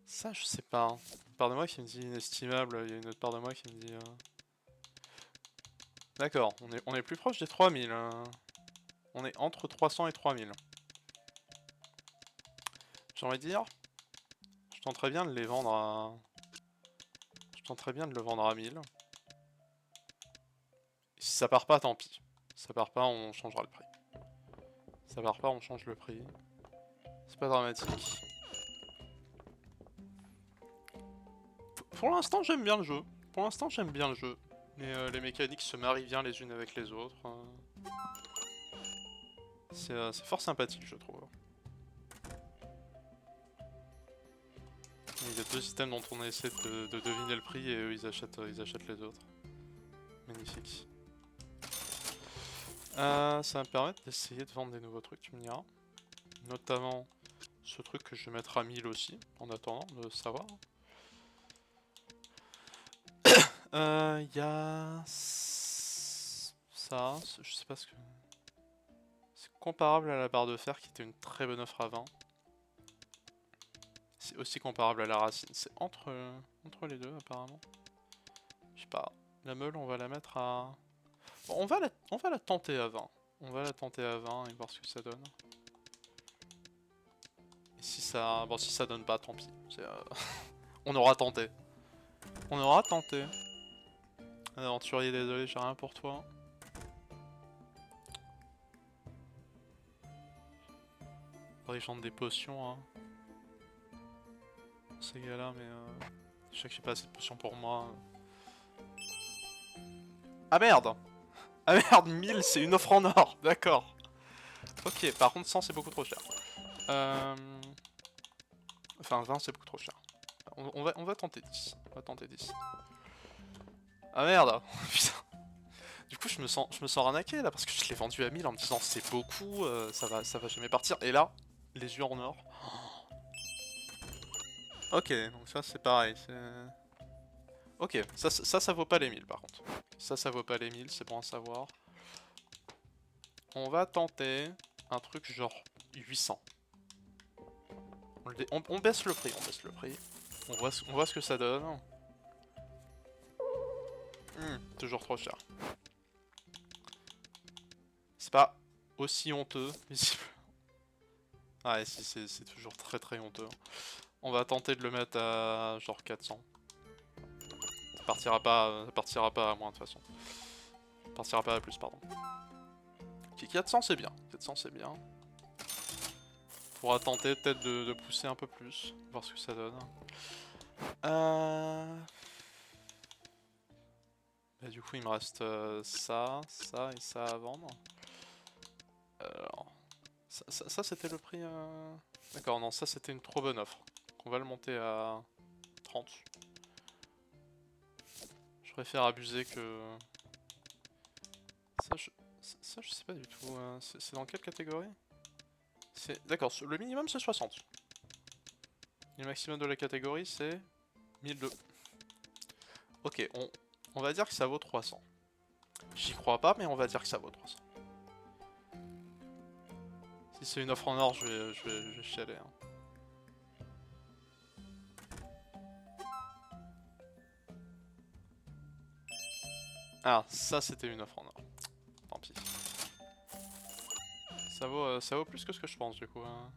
Ça, je sais pas. Hein. Une part de moi qui me dit inestimable, il y a une autre part de moi qui me dit... D'accord, on est plus proche des 3000. On est entre 300 et 3000. J'ai envie de dire, je tenterais bien de les vendre à... Je tenterais bien de le vendre à 1000. Si ça part pas, tant pis. Si ça part pas, on changera le prix. Si ça part pas, on change le prix. C'est pas dramatique. Pour l'instant, j'aime bien le jeu. Pour l'instant, j'aime bien le jeu. Les mécaniques se marient bien les unes avec les autres. C'est fort sympathique, je trouve. Il y a deux systèmes dont on a essayé de deviner le prix et eux ils achètent les autres. Magnifique. Ça va me permettre d'essayer de vendre des nouveaux trucs, tu me diras. Notamment ce truc que je vais mettre à 1000 aussi, en attendant de savoir. Il y a... ça, je sais pas ce que... C'est comparable à la barre de fer qui était une très bonne offre à 20. C'est aussi comparable à la racine. C'est entre les deux apparemment. Je sais pas. La meule, on va la mettre à... Bon, on va la tenter à 20. On va la tenter à 20 et voir ce que ça donne. Et si ça... Bon, si ça donne pas, tant pis. On aura tenté. On aura tenté. Aventurier, désolé, j'ai rien pour toi. Faudrait que je vende des potions, hein. Ces gars-là, mais je sais que j'ai pas assez de potions pour moi. Ah merde! Ah merde, 1000 c'est une offre en or, d'accord. Ok, par contre 100 c'est beaucoup trop cher. Enfin 20 c'est beaucoup trop cher. On va tenter 10. On va tenter 10. Ah merde! Putain. Du coup je me sens arnaqué là parce que je l'ai vendu à 1000 en me disant c'est beaucoup, ça va jamais partir. Et là, les yeux en or. Ok, donc ça c'est pareil. Ok, ça vaut pas les 1000 par contre. Ça vaut pas les 1000, c'est bon à savoir. On va tenter un truc genre 800. On baisse le prix, on baisse le prix. On voit ce que ça donne. Toujours trop cher. C'est pas aussi honteux, visible. Ah, si, c'est toujours très très honteux. On va tenter de le mettre à genre 400. Ça partira pas à moins de toute façon. Ça partira pas à plus, pardon. Ok, 400 c'est bien. 400 c'est bien. On pourra tenter peut-être de pousser un peu plus, voir ce que ça donne. Bah, du coup, il me reste ça et ça à vendre. Alors, ça c'était le prix. D'accord, non, ça c'était une trop bonne offre. Donc on va le monter à 30. Je préfère abuser que. Ça, je sais pas du tout. C'est dans quelle catégorie? D'accord, le minimum c'est 60. Et le maximum de la catégorie c'est 1002. Ok, on va dire que ça vaut 300. J'y crois pas, mais on va dire que ça vaut 300. Si c'est une offre en or, je vais chialer. Hein. Ah, ça c'était une offre en or. Tant pis. Ça vaut plus que ce que je pense du coup. Hein.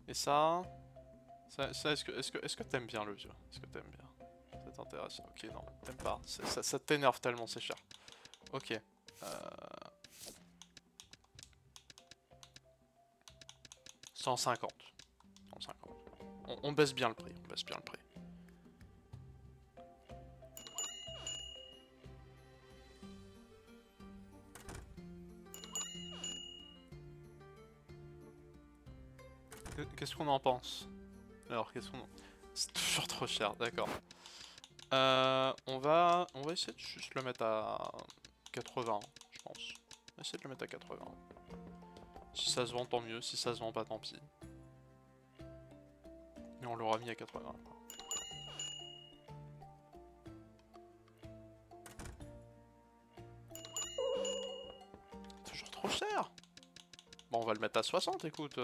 Et ça est-ce que t'aimes bien le vieux? Est-ce que t'aimes bien? Ça t'intéresse? Ok, non, t'aimes pas. Ça t'énerve tellement, c'est cher. Ok. 150. 150. On baisse bien le prix, on baisse bien le prix. Qu'est-ce qu'on en pense? Alors, qu'est-ce qu'on en... C'est toujours trop cher, d'accord. On va essayer de juste le mettre à 80, je pense. On va essayer de le mettre à 80. Si ça se vend, tant mieux. Si ça se vend pas, tant pis. Mais on l'aura mis à 80. Toujours trop cher. Bon, on va le mettre à 60, écoute.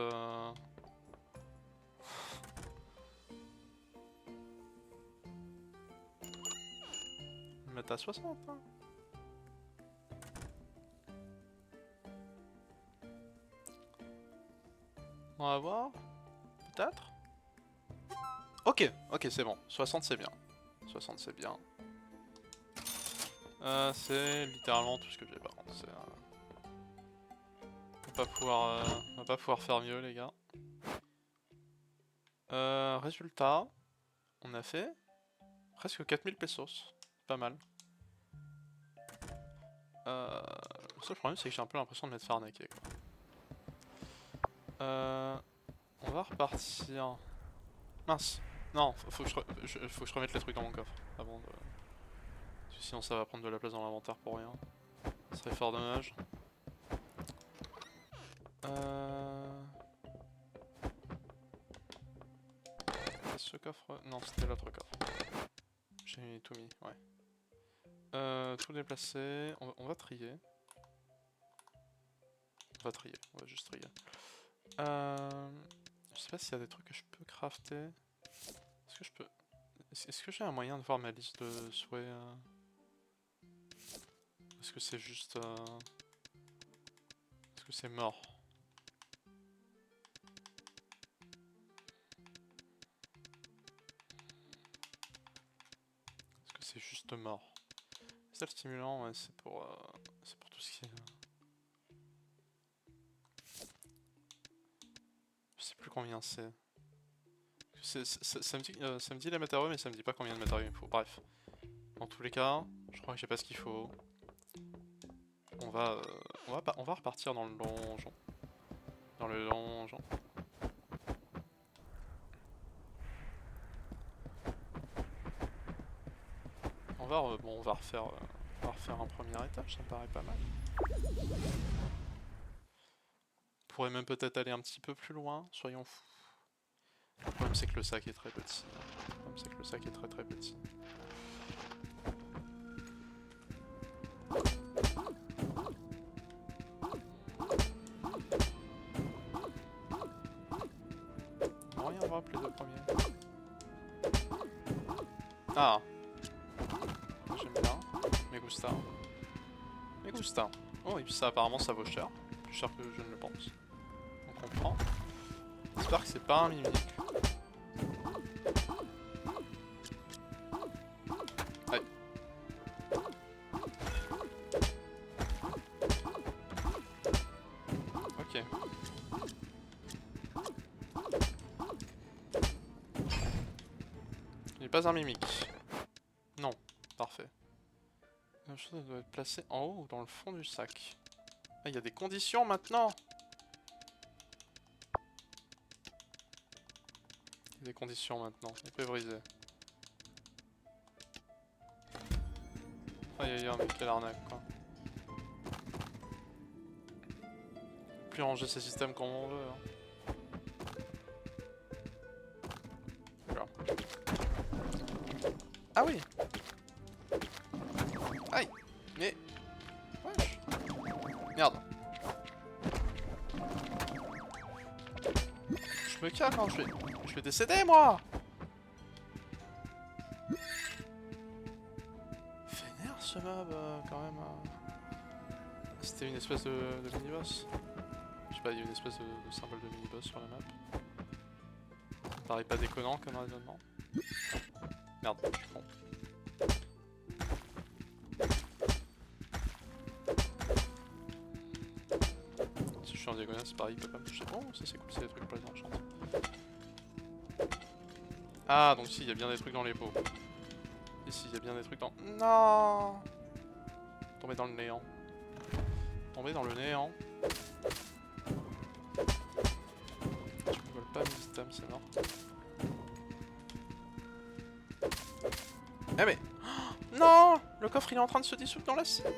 Le mettre à 60, hein. On va voir. Peut-être. Ok, c'est bon. 60 c'est bien. 60 c'est bien. C'est littéralement tout ce que j'ai par contre. On va pas pouvoir faire mieux les gars. Résultat, on a fait presque 4000 pesos. Pas mal. Le seul problème c'est que j'ai un peu l'impression de m'être fait arnaquer quoi. On va repartir. Mince. Non, faut que je remette les trucs dans mon coffre avant de... Parce que sinon ça va prendre de la place dans l'inventaire pour rien. Ce serait fort dommage. Ce coffre... Non, c'était l'autre coffre. J'ai tout mis, ouais. Tout déplacer. On va trier. On va juste trier. Je sais pas s'il y a des trucs que je peux crafter. Est-ce que je peux... Est-ce que j'ai un moyen de voir ma liste de souhaits Est-ce que c'est juste... Est-ce que c'est mort? Est-ce que c'est juste mort? C'est le stimulant, ouais, c'est pour tout ce qui est... Je sais plus combien c'est. Ça me dit les matériaux, mais ça me dit pas combien de matériaux il me faut. Bref. Dans tous les cas, je crois que j'ai pas ce qu'il faut. On va repartir dans le donjon. Dans le donjon. On va refaire un premier étage, ça me paraît pas mal. On pourrait même peut-être aller un petit peu plus loin, soyons fous. Le problème c'est que le sac est très petit. Le problème c'est que le sac est très très petit. Non, rien drop les deux premiers. Ah, j'aime bien. Me gusta. Me gusta. Oh, et puis ça apparemment ça vaut cher. Plus cher que je ne le pense. Donc on prend. J'espère que c'est pas un mimique. Aïe. Ok. Il n'est pas un mimique. Non. Parfait. La chose doit être placée en haut ou dans le fond du sac. Ah, il y a des conditions maintenant. Il y a des conditions maintenant. Épée brisée. Aïe aïe aïe, mais quelle arnaque quoi. Plus ranger ces systèmes comme on veut. Hein. Voilà. Ah oui. Aïe. Mais... Wesh. Merde. Je me calme, hein, je vais décéder moi. Vénère ce mob quand même. C'était une espèce de mini-boss. Je sais pas, il y a une espèce de symbole de mini-boss sur la map. Ça me paraît pas déconnant comme raisonnement. Merde, je suis con. Si je suis en diagonale, c'est pareil, il peut pas me toucher. Oh, ça c'est cool, c'est des trucs pour les enchanter. Ah, donc si, il y a bien des trucs dans les pots. Ici, il y a bien des trucs dans... Non. Tomber dans le néant. Tomber dans le néant. Tu me voles pas mes items, c'est mort. Eh mais... Non. Le coffre il est en train de se dissoudre dans la cible.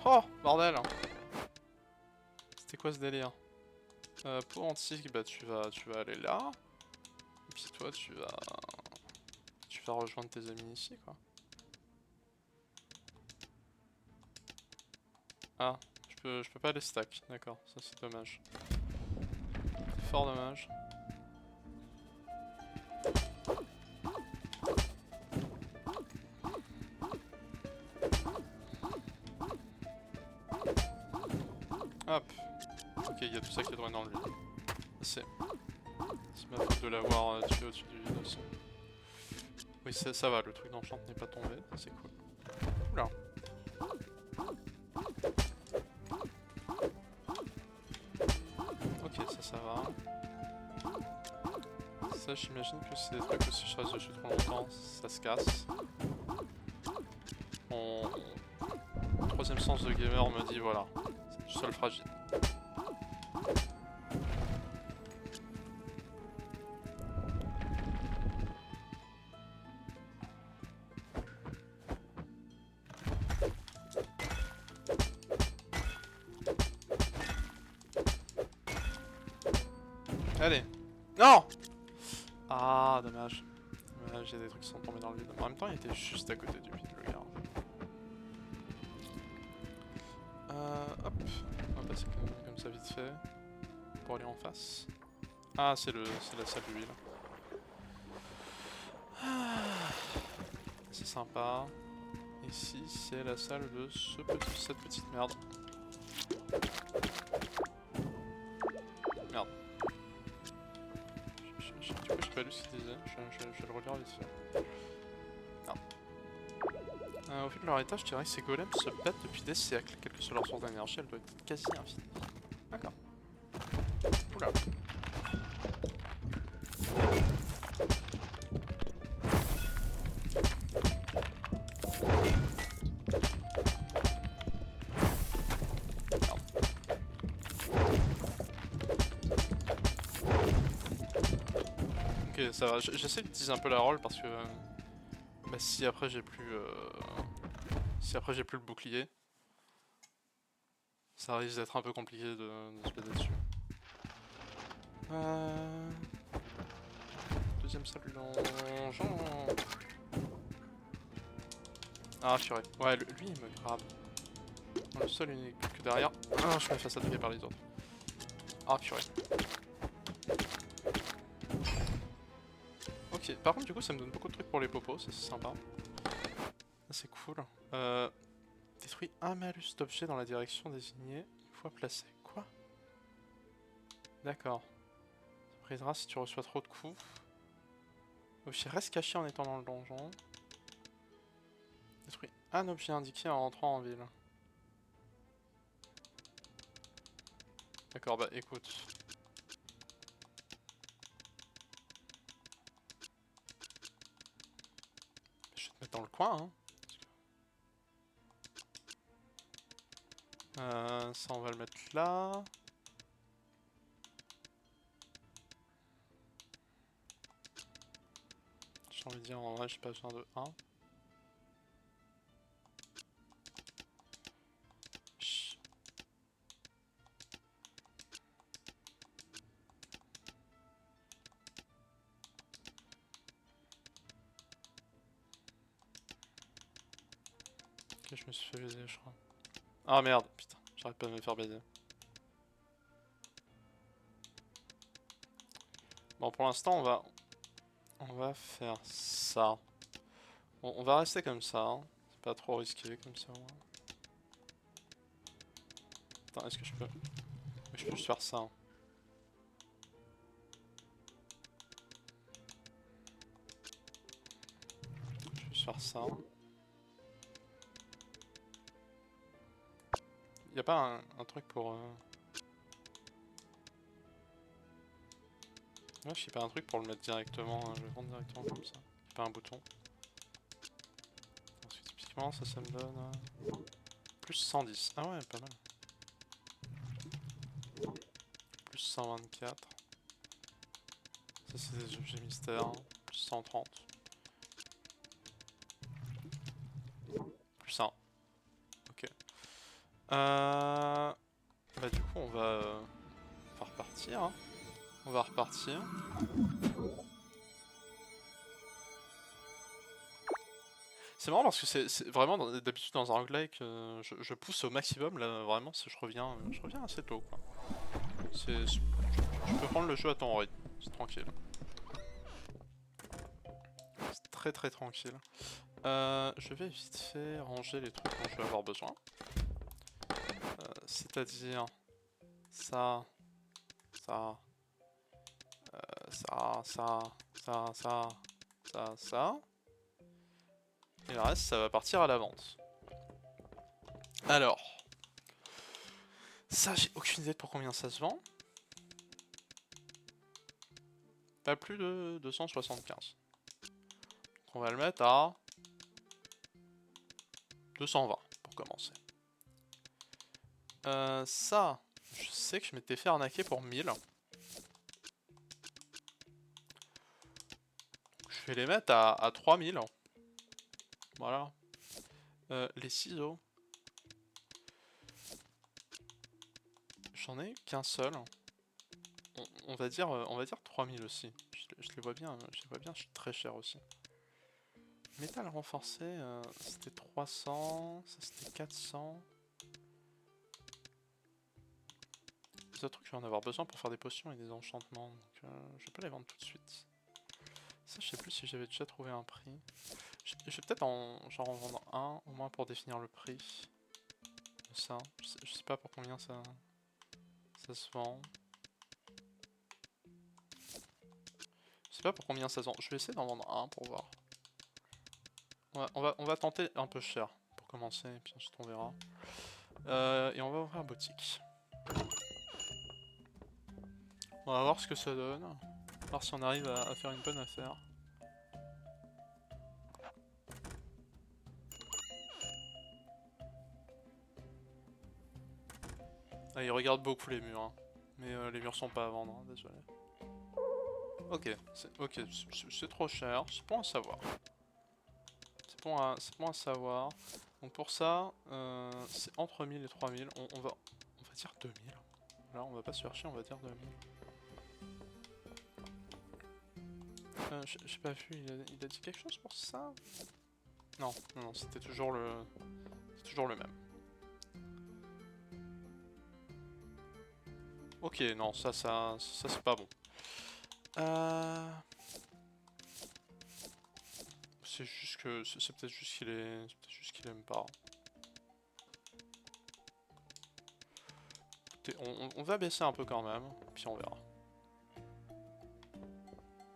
Oh, bordel. C'était quoi ce délire? Pour antique, bah tu vas aller là. Et puis toi tu vas rejoindre tes amis ici quoi. Ah, je peux pas les stack, d'accord, ça c'est dommage. C'est fort dommage. Hop. Ok, il y a tout ça qui est droit dans le vide. C'est ma faute de l'avoir tué au-dessus du vide aussi. Oui, ça va, le truc d'enchant n'est pas tombé, c'est cool. Oula. Ok, ça va. Ça, j'imagine que c'est des trucs que si je reste dessus trop longtemps, ça se casse. Mon troisième sens de gamer me dit voilà, c'est du sol fragile. Allez. Non. Ah, dommage. Dommage, il y a des trucs qui sont tombés dans le vide. En même temps, il était juste à côté du vide, le gars. Hop. On va passer comme ça vite fait. Pour aller en face. Ah, c'est la salle d'huile. C'est sympa. Ici, c'est la salle de cette petite merde. Merde. Du coup, j'ai pas lu ce qu'il disait. Je vais le relire vite fait. Non. Au vu de leur état, je dirais que ces golems se battent depuis des siècles. Quelle que soit leur source d'énergie, elle doit être quasi infinie. D'accord. Oula. Ok, ça va. J'essaie de teaser un peu la roll parce que... bah si après j'ai plus... si après j'ai plus le bouclier, ça risque d'être un peu compliqué de se baser dessus. Deuxième salle du donjon. Ah purée. Ouais, lui il me grabe. Le seul unique que derrière. Ah, je me fais attaquer par les autres. Ah purée. Ok, par contre du coup ça me donne beaucoup de trucs pour les popos, ça c'est sympa. C'est cool. Détruis un malus d'objet dans la direction désignée une fois placé. Quoi? D'accord. Ça brisera si tu reçois trop de coups. Objet reste caché en étant dans le donjon. Détruis un objet indiqué en rentrant en ville. D'accord, bah écoute. Je vais te mettre dans le coin, hein. Ça on va le mettre là. J'ai envie de dire en vrai j'ai pas besoin de 1. Ok, je me suis fait baiser je crois. Ah merde, putain, j'arrête pas de me faire baiser. Bon pour l'instant on va faire ça. Bon, on va rester comme ça, hein. C'est pas trop risqué comme ça. Ouais. Attends, est-ce que je peux... Je peux juste faire ça. Hein. Je vais juste faire ça. Y'a pas un truc pour... Ouais, je sais pas un truc pour le mettre directement, je vais vendre directement comme ça. Y'a pas un bouton. Parce que typiquement ça me donne... plus 110. Ah ouais, pas mal. Plus 124. Ça c'est des objets mystères. Plus 130. Plus 1. Ok. Bah du coup on va repartir. Hein. On va repartir. C'est marrant parce que c'est vraiment d'habitude dans un roguelike, je pousse au maximum là vraiment je reviens assez tôt quoi. Tu peux prendre le jeu à ton rythme, c'est tranquille. C'est très très tranquille. Je vais vite fait ranger les trucs dont je vais avoir besoin. C'est-à-dire ça, ça, ça. Et le reste, ça va partir à la vente. Alors, ça, j'ai aucune idée de pour combien ça se vend. Pas plus de 275. Donc on va le mettre à 220 pour commencer. Ça, je sais que je m'étais fait arnaquer pour 1000. Donc, je vais les mettre à 3000. Voilà. Les ciseaux. J'en ai eu qu'un seul. On va dire 3000 aussi. Je les vois bien, je suis très cher aussi. Métal renforcé, c'était 300, ça c'était 400. C'est un truc que je vais en avoir besoin pour faire des potions et des enchantements, donc je vais pas les vendre tout de suite. Ça je sais plus si j'avais déjà trouvé un prix. Je vais peut-être en vendre un, au moins pour définir le prix de ça. Je sais pas pour combien ça se vend. Je sais pas pour combien ça se vend. Je vais essayer d'en vendre un pour voir. On va tenter un peu cher pour commencer, et puis ensuite on verra. Et on va ouvrir boutique. On va voir ce que ça donne. Voir si on arrive à faire une bonne affaire. Ah, il regarde beaucoup les murs. Hein. Mais les murs sont pas à vendre, hein, désolé. Ok, c'est trop cher, c'est bon à savoir. C'est bon à savoir. Donc pour ça, c'est entre 1000 et 3000. On va dire 2000. Là, on va pas se faire chier, on va dire 2000. J'ai pas vu, il a dit quelque chose pour ça? Non, non, c'était toujours le... C'est toujours le même. Ok, non, ça c'est pas bon. C'est juste que... C'est peut-être juste qu'il est... C'est peut-être juste qu'il aime pas. Écoutez, on va baisser un peu quand même, puis on verra.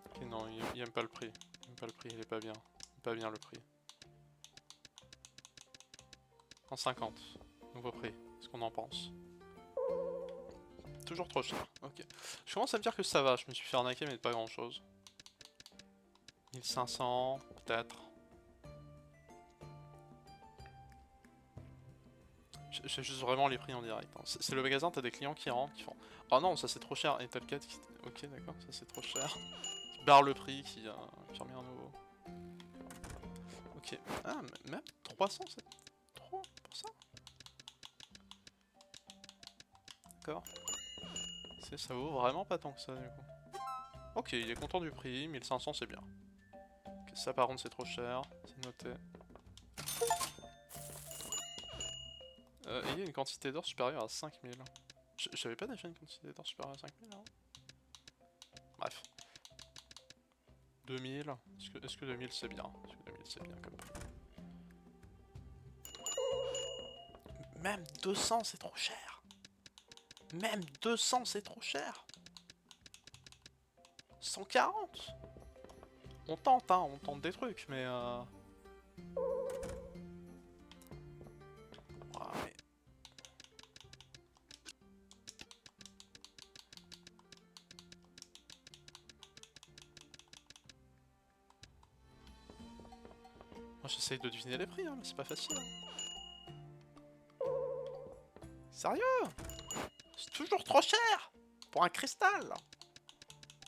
Ok, non, il aime pas le prix. Il aime pas le prix, il est pas bien. Il aime pas bien le prix. 150, nouveau prix. Qu'est-ce qu'on en pense? Toujours trop cher, ok. Je commence à me dire que ça va, je me suis fait arnaquer mais pas grand chose. 1500, peut-être. J'ai juste vraiment les prix en direct. Hein. C'est le magasin, t'as des clients qui rentrent, qui font oh non, ça c'est trop cher. Et t'as le 4 qui... Ok, d'accord, ça c'est trop cher. Qui barre le prix, qui remet un nouveau. Ok. Ah, même 300, c'est trop pour ça? D'accord. Ça vaut vraiment pas tant que ça du coup. Ok, il est content du prix, 1500 c'est bien. Okay, ça par contre c'est trop cher, c'est noté. Ayez une quantité d'or supérieure à 5000. J'avais pas déjà une quantité d'or supérieure à 5000 hein. Bref. 2000. Est-ce que 2000 c'est bien? Est-ce que 2000 c'est bien comme prix? Même 200 c'est trop cher. Même 200 c'est trop cher. 140. On tente hein, on tente des trucs mais mais... Moi j'essaye de deviner les prix hein, mais c'est pas facile hein. Sérieux? C'est toujours trop cher pour un cristal.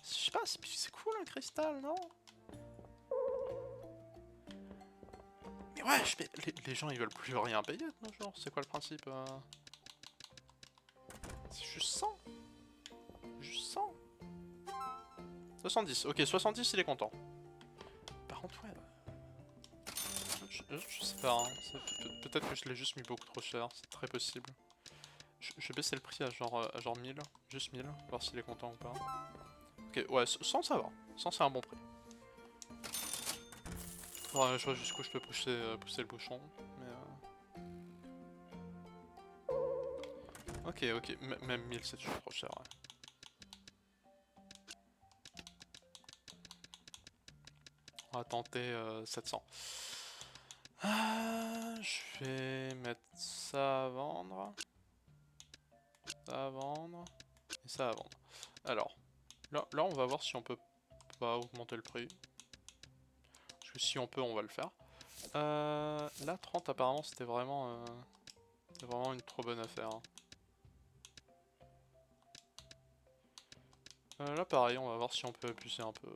Je sais pas, c'est cool un cristal, non? Mais ouais, les gens ils veulent plus rien payer de nos jours. C'est quoi le principe C'est juste 100. Juste 100. 70, ok, 70 il est content. Par contre, ouais. Je sais pas, hein. Peut-être que je l'ai juste mis beaucoup trop cher, c'est très possible. Je vais baisser le prix à genre 1000, juste 1000, voir s'il est content ou pas. Ok, ouais, 100 ça va. 100 c'est un bon prix. Ouais, je vois jusqu'où je peux pousser le bouchon, mais ok, ok, même 1000 c'est toujours trop cher, ouais. On va tenter 700. Je vais mettre ça à vendre. Ça à vendre. Et ça à vendre. Alors, là on va voir si on peut pas augmenter le prix. Parce que si on peut, on va le faire. Là, 30 apparemment c'était vraiment une trop bonne affaire. Là pareil, on va voir si on peut abuser un peu.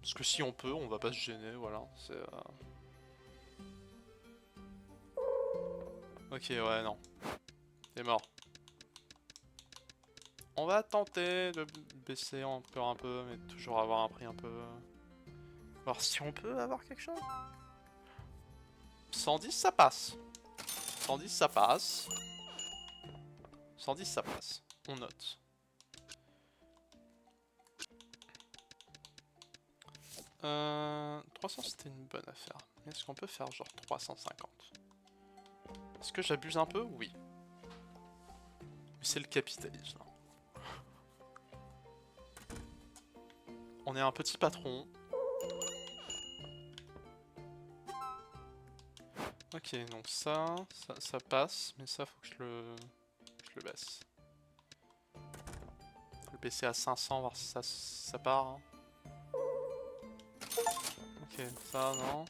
Parce que si on peut, on va pas se gêner, voilà. C'est ok, ouais, non. T'es mort. On va tenter de baisser encore un peu, mais toujours avoir un prix un peu... Voir si on peut avoir quelque chose. 110 ça passe. 110 ça passe. 110 ça passe. On note. Euh, 300 c'était une bonne affaire. Est-ce qu'on peut faire genre 350? Est-ce que j'abuse un peu? Oui. Mais c'est le capitalisme. On est un petit patron. Ok, donc ça passe, mais ça faut que je le baisse. Le baisser à 500, voir si ça part. Hein. Ok, ça non.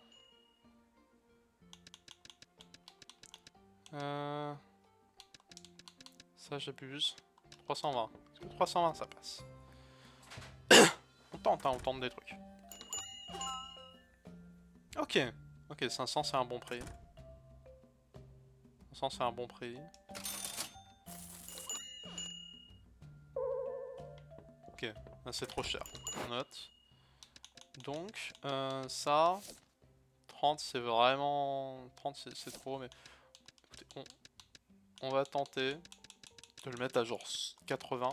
Ça j'abuse. 320. Est-ce que 320 ça passe? On tente, hein, on tente des trucs. Ok. Ok, 500 c'est un bon prix. 500 c'est un bon prix. Ok, c'est trop cher. On note. Donc, ça... 30 c'est vraiment... 30 c'est trop, mais... Écoutez, on va tenter de le mettre à genre 80.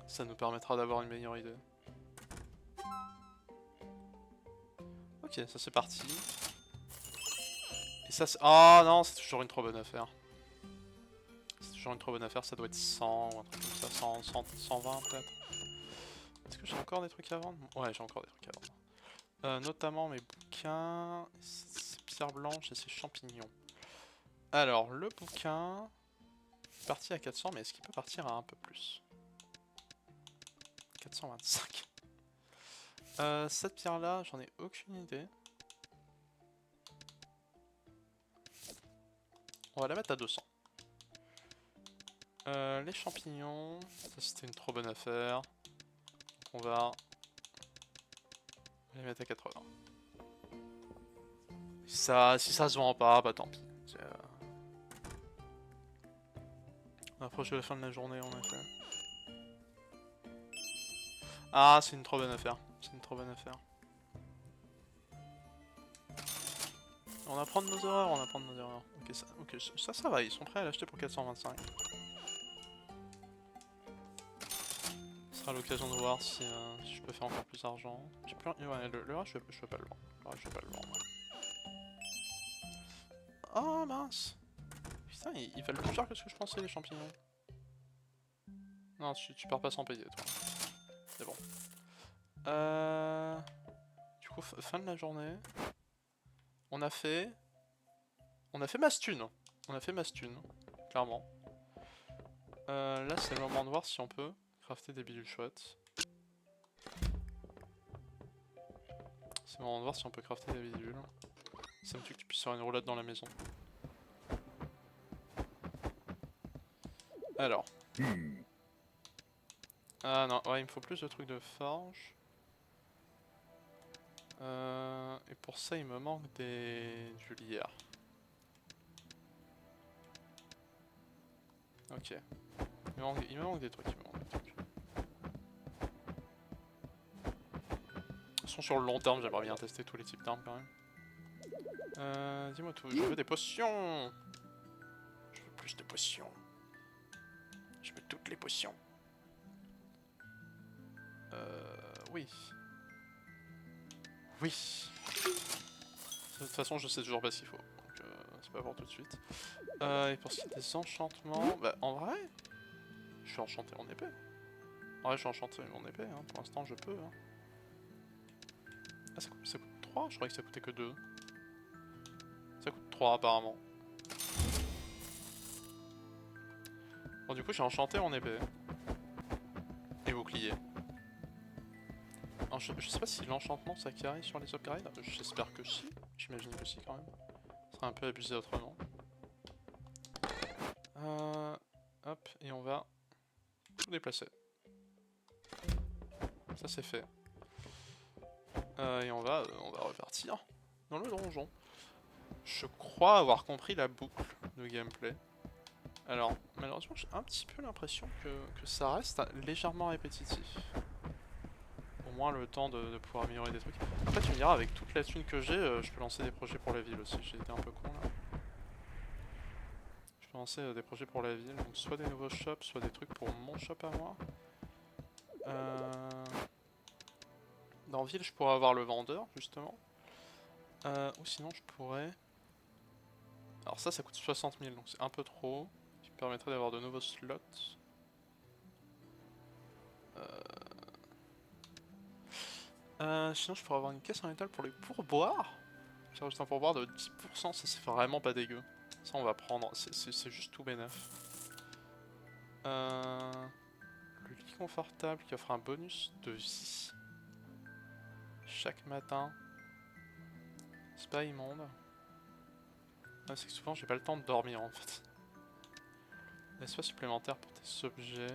Ça nous permettra d'avoir une meilleure idée. Ok, ça c'est parti. Et ça c'est... Ah non, c'est toujours une trop bonne affaire. C'est toujours une trop bonne affaire, ça doit être 100 ou un truc comme ça, 120 peut-être. Est-ce que j'ai encore des trucs à vendre? Ouais, j'ai encore des trucs à vendre. Notamment mes bouquins, ces pierres blanches et ces champignons. Alors, le bouquin... Parti à 400, mais est-ce qu'il peut partir à un peu plus? 425. Cette pierre-là, j'en ai aucune idée. On va la mettre à 200. Les champignons, ça c'était une trop bonne affaire. Donc on va les mettre à 80. Ça, si ça se vend pas, bah tant pis. On approche de la fin de la journée en effet. Ah, c'est une trop bonne affaire. C'est une trop bonne affaire. On apprend de nos erreurs, on apprend de nos erreurs. Ok, ça va, ils sont prêts à l'acheter pour 425. Ce sera l'occasion de voir si, si je peux faire encore plus d'argent. Ouais, le reste, je peux pas le vendre. Le reste, je peux pas le vendre. Oh mince! Putain, ils valent plus cher que ce que je pensais, les champignons. Non, tu pars pas sans payer, toi. C'est bon. Du coup, fin de la journée. On a fait Mastune. On a fait Mastune, clairement. Là, c'est le moment de voir si on peut crafter des bidules chouettes. C'est le moment de voir si on peut crafter des bidules. Ça me tue que tu puisses faire une roulade dans la maison. Alors. Ah non, ouais, il me faut plus de trucs de forge. Et pour ça, il me manque du lierre. Ok. Il me manque des trucs, De toute façon, sur le long terme, j'aimerais bien tester tous les types d'armes quand même. Dis-moi tout, je veux des potions. Je veux plus de potions. Je veux toutes les potions. Oui. Oui. De toute façon, je sais toujours pas ce qu'il faut. Donc, c'est pas pour tout de suite. Et pour ce qui est des enchantements, bah en vrai, je suis enchanté en épée. En vrai, je suis enchanté en épée, hein. Pour l'instant, je peux. Hein. Ah, ça coûte 3? Je croyais que ça coûtait que 2. Ça coûte 3 apparemment. Bon, du coup, j'ai enchanté en épée. Et bouclier. Alors, je sais pas si l'enchantement s'acquérait sur les upgrades. J'espère que si. J'imagine que si quand même. Ce serait un peu abusé autrement. Hop, et on va tout déplacer. Ça c'est fait. Et on va repartir dans le donjon. Je crois avoir compris la boucle de gameplay. Alors, malheureusement, j'ai un petit peu l'impression que ça reste légèrement répétitif. Au moins le temps de pouvoir améliorer des trucs. Après, tu me diras, avec toute la thune que j'ai, je peux lancer des projets pour la ville aussi. J'ai été un peu con là. Je peux lancer des projets pour la ville, donc soit des nouveaux shops, soit des trucs pour mon shop à moi. Dans ville, je pourrais avoir le vendeur, justement. Ou sinon, je pourrais... Alors ça coûte 60 000, donc c'est un peu trop. Ce qui me permettrait d'avoir de nouveaux slots. Sinon, je pourrais avoir une caisse en métal pour les pourboires. J'ai juste un pourboire de 10%, ça c'est vraiment pas dégueu. Ça on va prendre, c'est juste tout bénef. Le lit confortable qui offre un bonus de vie chaque matin. C'est pas immonde. Ah, c'est que souvent j'ai pas le temps de dormir en fait. Espace supplémentaire pour tes objets.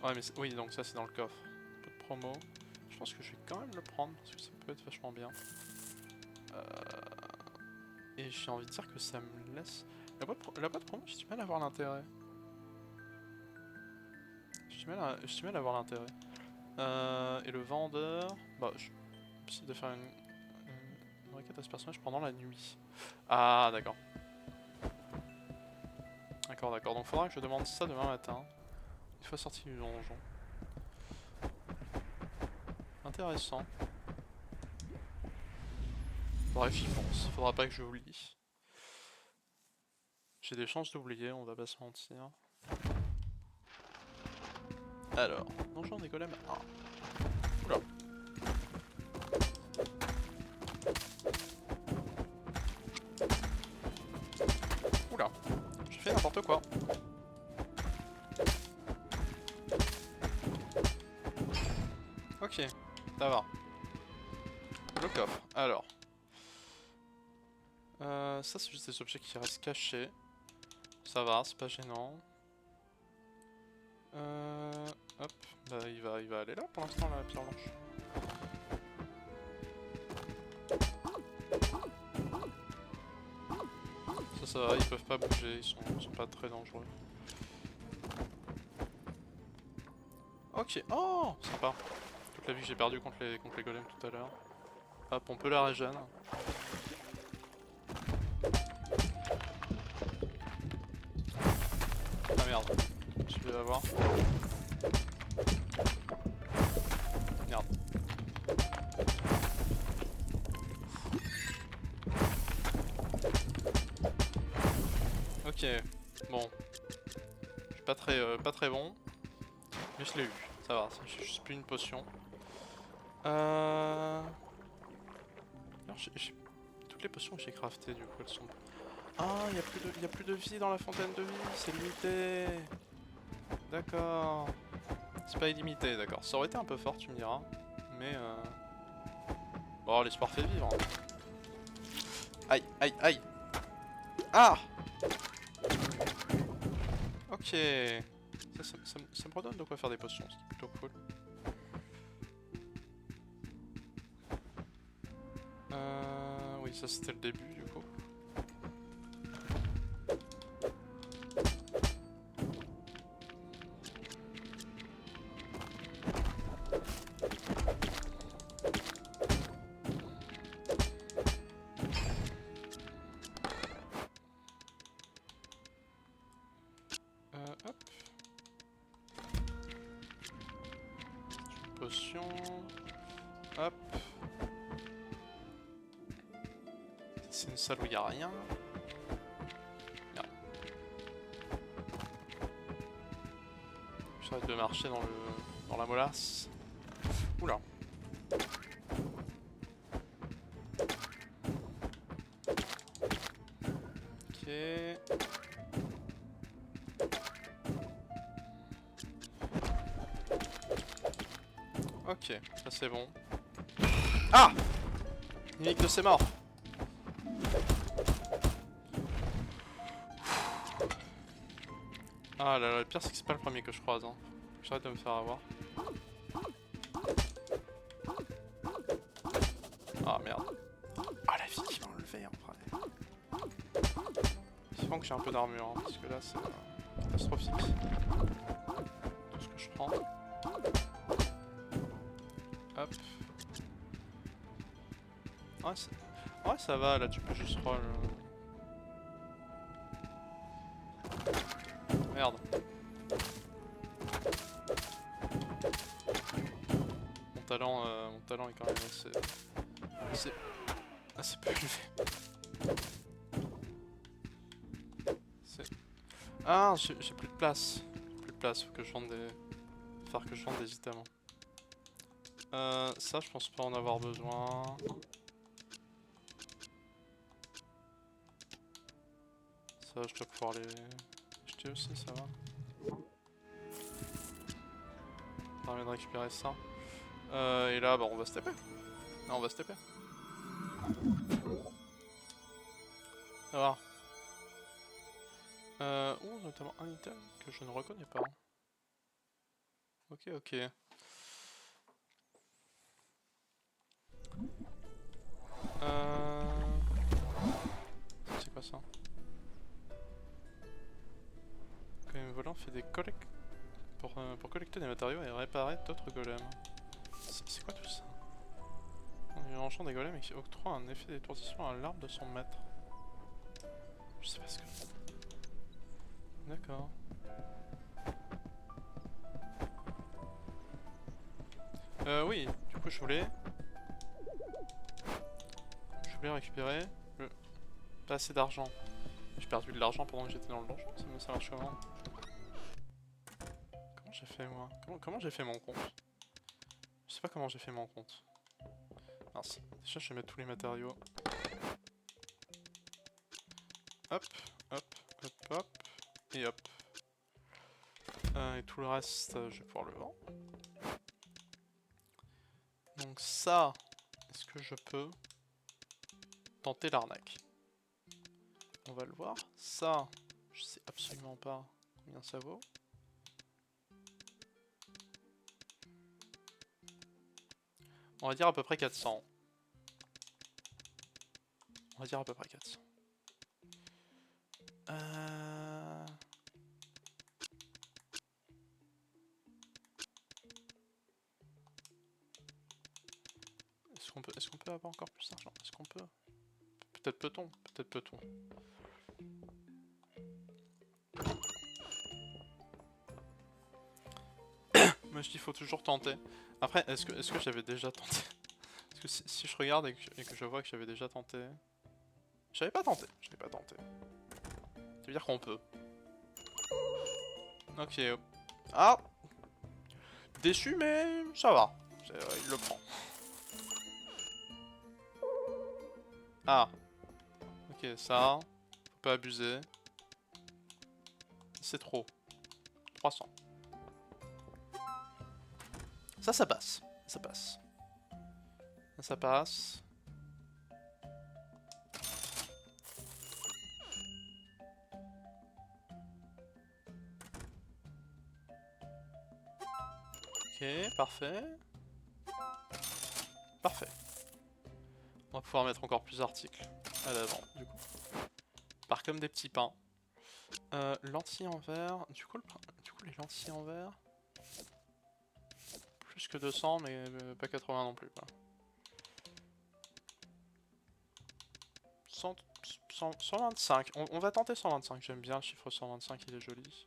Ouais mais oui, donc ça c'est dans le coffre. Un peu de promo. Je pense que je vais quand même le prendre parce que ça peut être vachement bien. Et j'ai envie de dire que ça me laisse... La boîte promo, j'ai du mal à voir l'intérêt. J'ai du mal à voir l'intérêt. Et le vendeur... Bah, je décide de faire une requête à ce personnage pendant la nuit. Ah, d'accord. D'accord. Donc faudra que je demande ça demain matin. Une fois sorti du donjon. Intéressant. Bref, j'y pense. Faudra pas que j'oublie. J'ai des chances d'oublier, on va pas se mentir. Alors, donjon des golems 1. Oula. Oula. J'ai fait n'importe quoi. Ok, ça va. Le coffre, alors. Ça c'est juste des objets qui restent cachés. Ça va, c'est pas gênant. Hop, bah il va aller là pour l'instant la pierre blanche. Ça va, ils peuvent pas bouger, ils sont pas très dangereux. Ok, oh, sympa. Toute la vie que j'ai perdue contre les golems tout à l'heure. Hop, on peut la régène. Ah merde, je vais l'avoir. Merde. Ok, bon. Je suis pas très bon. Mais je l'ai eu, ça va, c'est juste plus une potion. Alors, toutes les potions que j'ai craftées du coup elles sont... Ah, il y a plus de vie dans la fontaine de vie, c'est limité. D'accord. C'est pas illimité, d'accord. Ça aurait été un peu fort, tu me diras. Mais bon, l'espoir fait vivre. Aïe, aïe, aïe. Ah. Ok. Ça me redonne de quoi faire des potions, c'est plutôt cool. Oui, ça c'était le début du coup. Hop. Potion. Hop. C'est une salle où il n'y a rien. Merde. J'arrête de marcher dans la molasse. Oula. Ok. Ok, ça c'est bon. Ah! Mimique de ses morts. Ah là là, le pire c'est que c'est pas le premier que je croise. Hein. J'arrête de me faire avoir. Ah merde. Ah la vie qui m'a enlevé en vrai. Vivement que j'ai un peu d'armure, hein, parce que là c'est catastrophique. Tout ce que je prends. Hop. Ouais, ça va, là tu peux juste roll. Merde. Mon talent est quand même assez peu élevé. Ah, j'ai plus de place. Plus de place, faut que je vende des items. Ça, je pense pas en avoir besoin. Ça, je dois pouvoir les jeter aussi, ça va. Ça permet de récupérer ça. Et là, bah, on va se taper. Non, on va se taper. Ça va. Notamment un item que je ne reconnais pas. Ok. C'est quoi ça? Quand même volant fait des collectes. pour collecter des matériaux et réparer d'autres golems. C'est quoi tout ça? On enchant des golems et qui octroie un effet d'étourdissement à l'arbre de son maître. Je sais pas ce que... D'accord. Oui, du coup je voulais récupérer pas assez d'argent. J'ai perdu de l'argent pendant que j'étais dans le donjon, ça marche comment? Comment j'ai fait moi? Comment j'ai fait mon compte? Je sais pas comment j'ai fait mon compte. Mince, déjà je vais mettre tous les matériaux. Hop, hop, hop, hop, et hop. Et tout le reste, je vais pouvoir le vendre. Donc ça, est-ce que je peux tenter l'arnaque? On va le voir. Ça, je sais absolument pas combien ça vaut. On va dire à peu près 400. On va dire à peu près 400. Est-ce qu'on peut avoir encore plus d'argent? Est-ce qu'on peut? Peut-être peut-on. Peut-être peut-on. Moi je dis faut toujours tenter. Après, est-ce que j'avais déjà tenté? Parce que si je regarde et que je vois que j'avais déjà tenté... J'avais pas tenté. Ça veut dire qu'on peut. Ok. Ah! Déçu mais ça va. Il le prend. Ah. Ok, ça. Faut pas abuser. C'est trop. 300. Ça passe. Ça passe. Ça passe. Ok, parfait. Parfait. On va pouvoir mettre encore plus d'articles à l'avant, du coup. Part comme des petits pains. Lentilles en verre. Du coup, les lentilles en verre. Plus que 200, mais pas 80 non plus, quoi. 125. On va tenter 125. J'aime bien le chiffre 125, il est joli.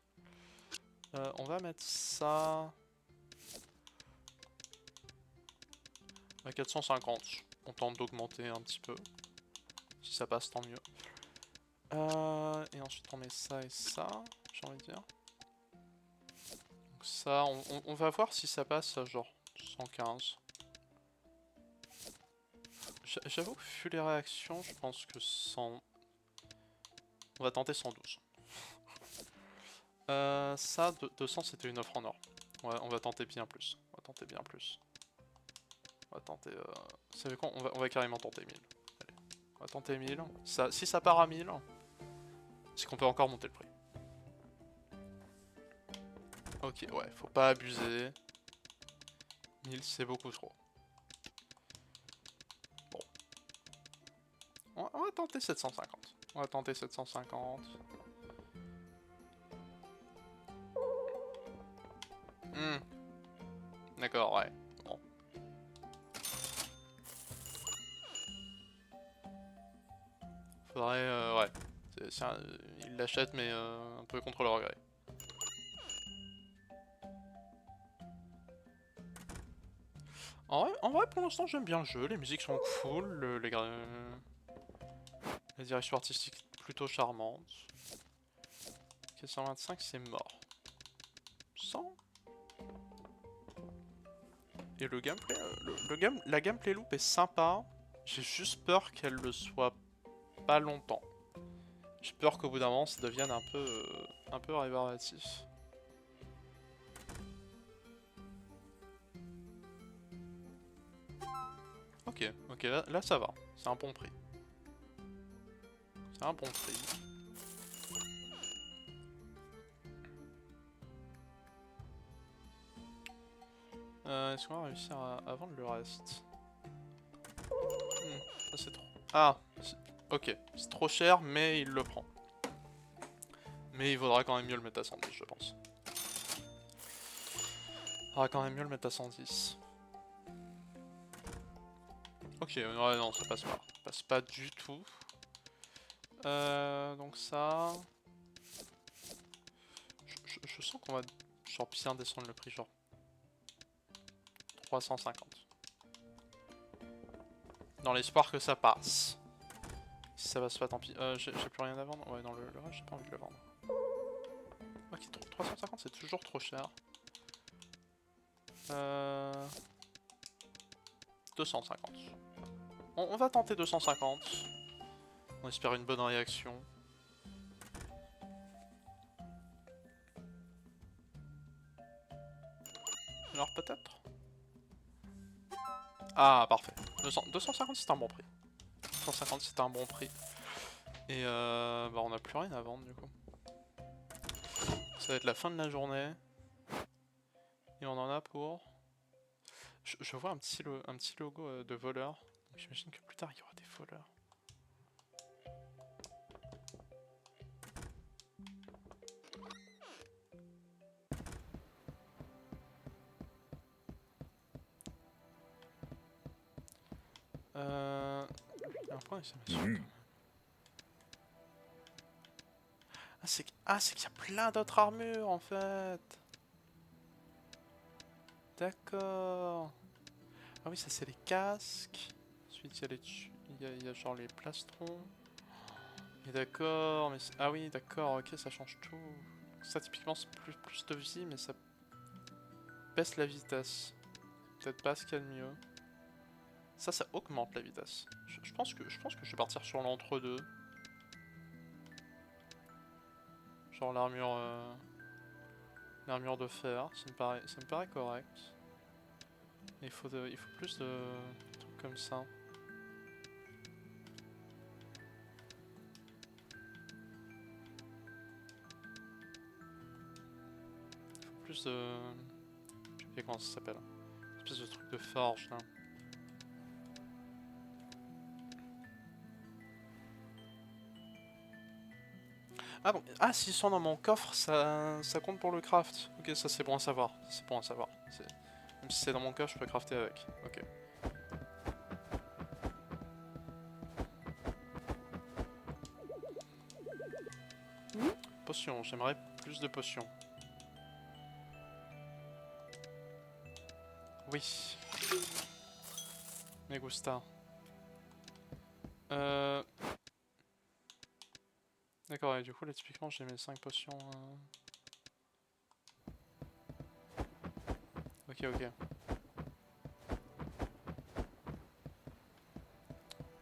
On va mettre ça à 450. On tente d'augmenter un petit peu. Si ça passe, tant mieux. Et ensuite on met ça et ça, j'ai envie de dire. Donc ça, on va voir si ça passe à genre 115. J'avoue que vu les réactions, je pense que 100... On va tenter 112. Ça, 200 c'était une offre en or. Ouais, on va tenter bien plus. On va tenter bien plus. On va tenter... Vous savez quoi, on va carrément tenter 1000. Allez, on va tenter 1000. Ça, si ça part à 1000, c'est qu'on peut encore monter le prix. Ok, ouais, faut pas abuser. 1000 c'est beaucoup trop. Bon. On va tenter 750. On va tenter 750. D'accord, ouais. Bon. Faudrait... ouais. Ils l'achètent mais un peu contre leur gré. En vrai pour l'instant j'aime bien le jeu, les musiques sont cool, la direction artistique plutôt charmante. 425 c'est mort. 100. Et le gameplay, la gameplay loop est sympa, j'ai juste peur qu'elle le soit pas longtemps. J'ai peur qu'au bout d'un moment ça devienne un peu rébarbatif. Ok, là ça va, c'est un bon prix. C'est un bon prix. Est-ce qu'on va réussir à vendre le reste? Ça c'est trop... Ah, ok, c'est trop cher, mais il le prend. Mais il vaudra quand même mieux le mettre à 110, je pense. Ah, quand même mieux le mettre à 110. Ok, ouais, non, ça passe pas. Ça passe pas du tout. Donc ça... Je sens qu'on va genre bien descendre le prix, genre 350. Dans l'espoir que ça passe. Si ça passe pas, tant pis. J'ai plus rien à vendre. Ouais, dans le reste, j'ai pas envie de le vendre. Ok, 350 c'est toujours trop cher. 250. On va tenter 250. On espère une bonne réaction. Alors peut-être. Ah, parfait. 250 c'est un bon prix. 250 c'est un bon prix. Et bah on n'a plus rien à vendre du coup. Ça va être la fin de la journée. Et on en a pour... Je vois un petit logo de voleur. J'imagine que plus tard il y aura des voleurs. Il y a un point d'exclamation. Ah, c'est qu'il y a plein d'autres armures en fait. D'accord. Ah oui, ça c'est les casques. Ensuite, il y a genre les plastrons. Et d'accord, mais ah oui, d'accord, ok, ça change tout. Ça, typiquement, c'est plus de vie, mais ça baisse la vitesse. Peut-être pas ce qu'il y a de mieux. Ça augmente la vitesse. Je pense que je vais partir sur l'entre-deux. Genre l'armure de fer, ça me paraît correct. Il faut plus de trucs comme ça. Il faut plus de... Je sais plus comment ça s'appelle. Une espèce de truc de forge là. Ah bon, ah s'ils sont dans mon coffre, ça compte pour le craft. Ok, ça c'est bon à savoir. C'est bon à savoir. Même si c'est dans mon coffre, je peux crafter avec. Ok. Potions, j'aimerais plus de potions. Oui. Me gusta. D'accord, et du coup là typiquement j'ai mes 5 potions. Ok, ok.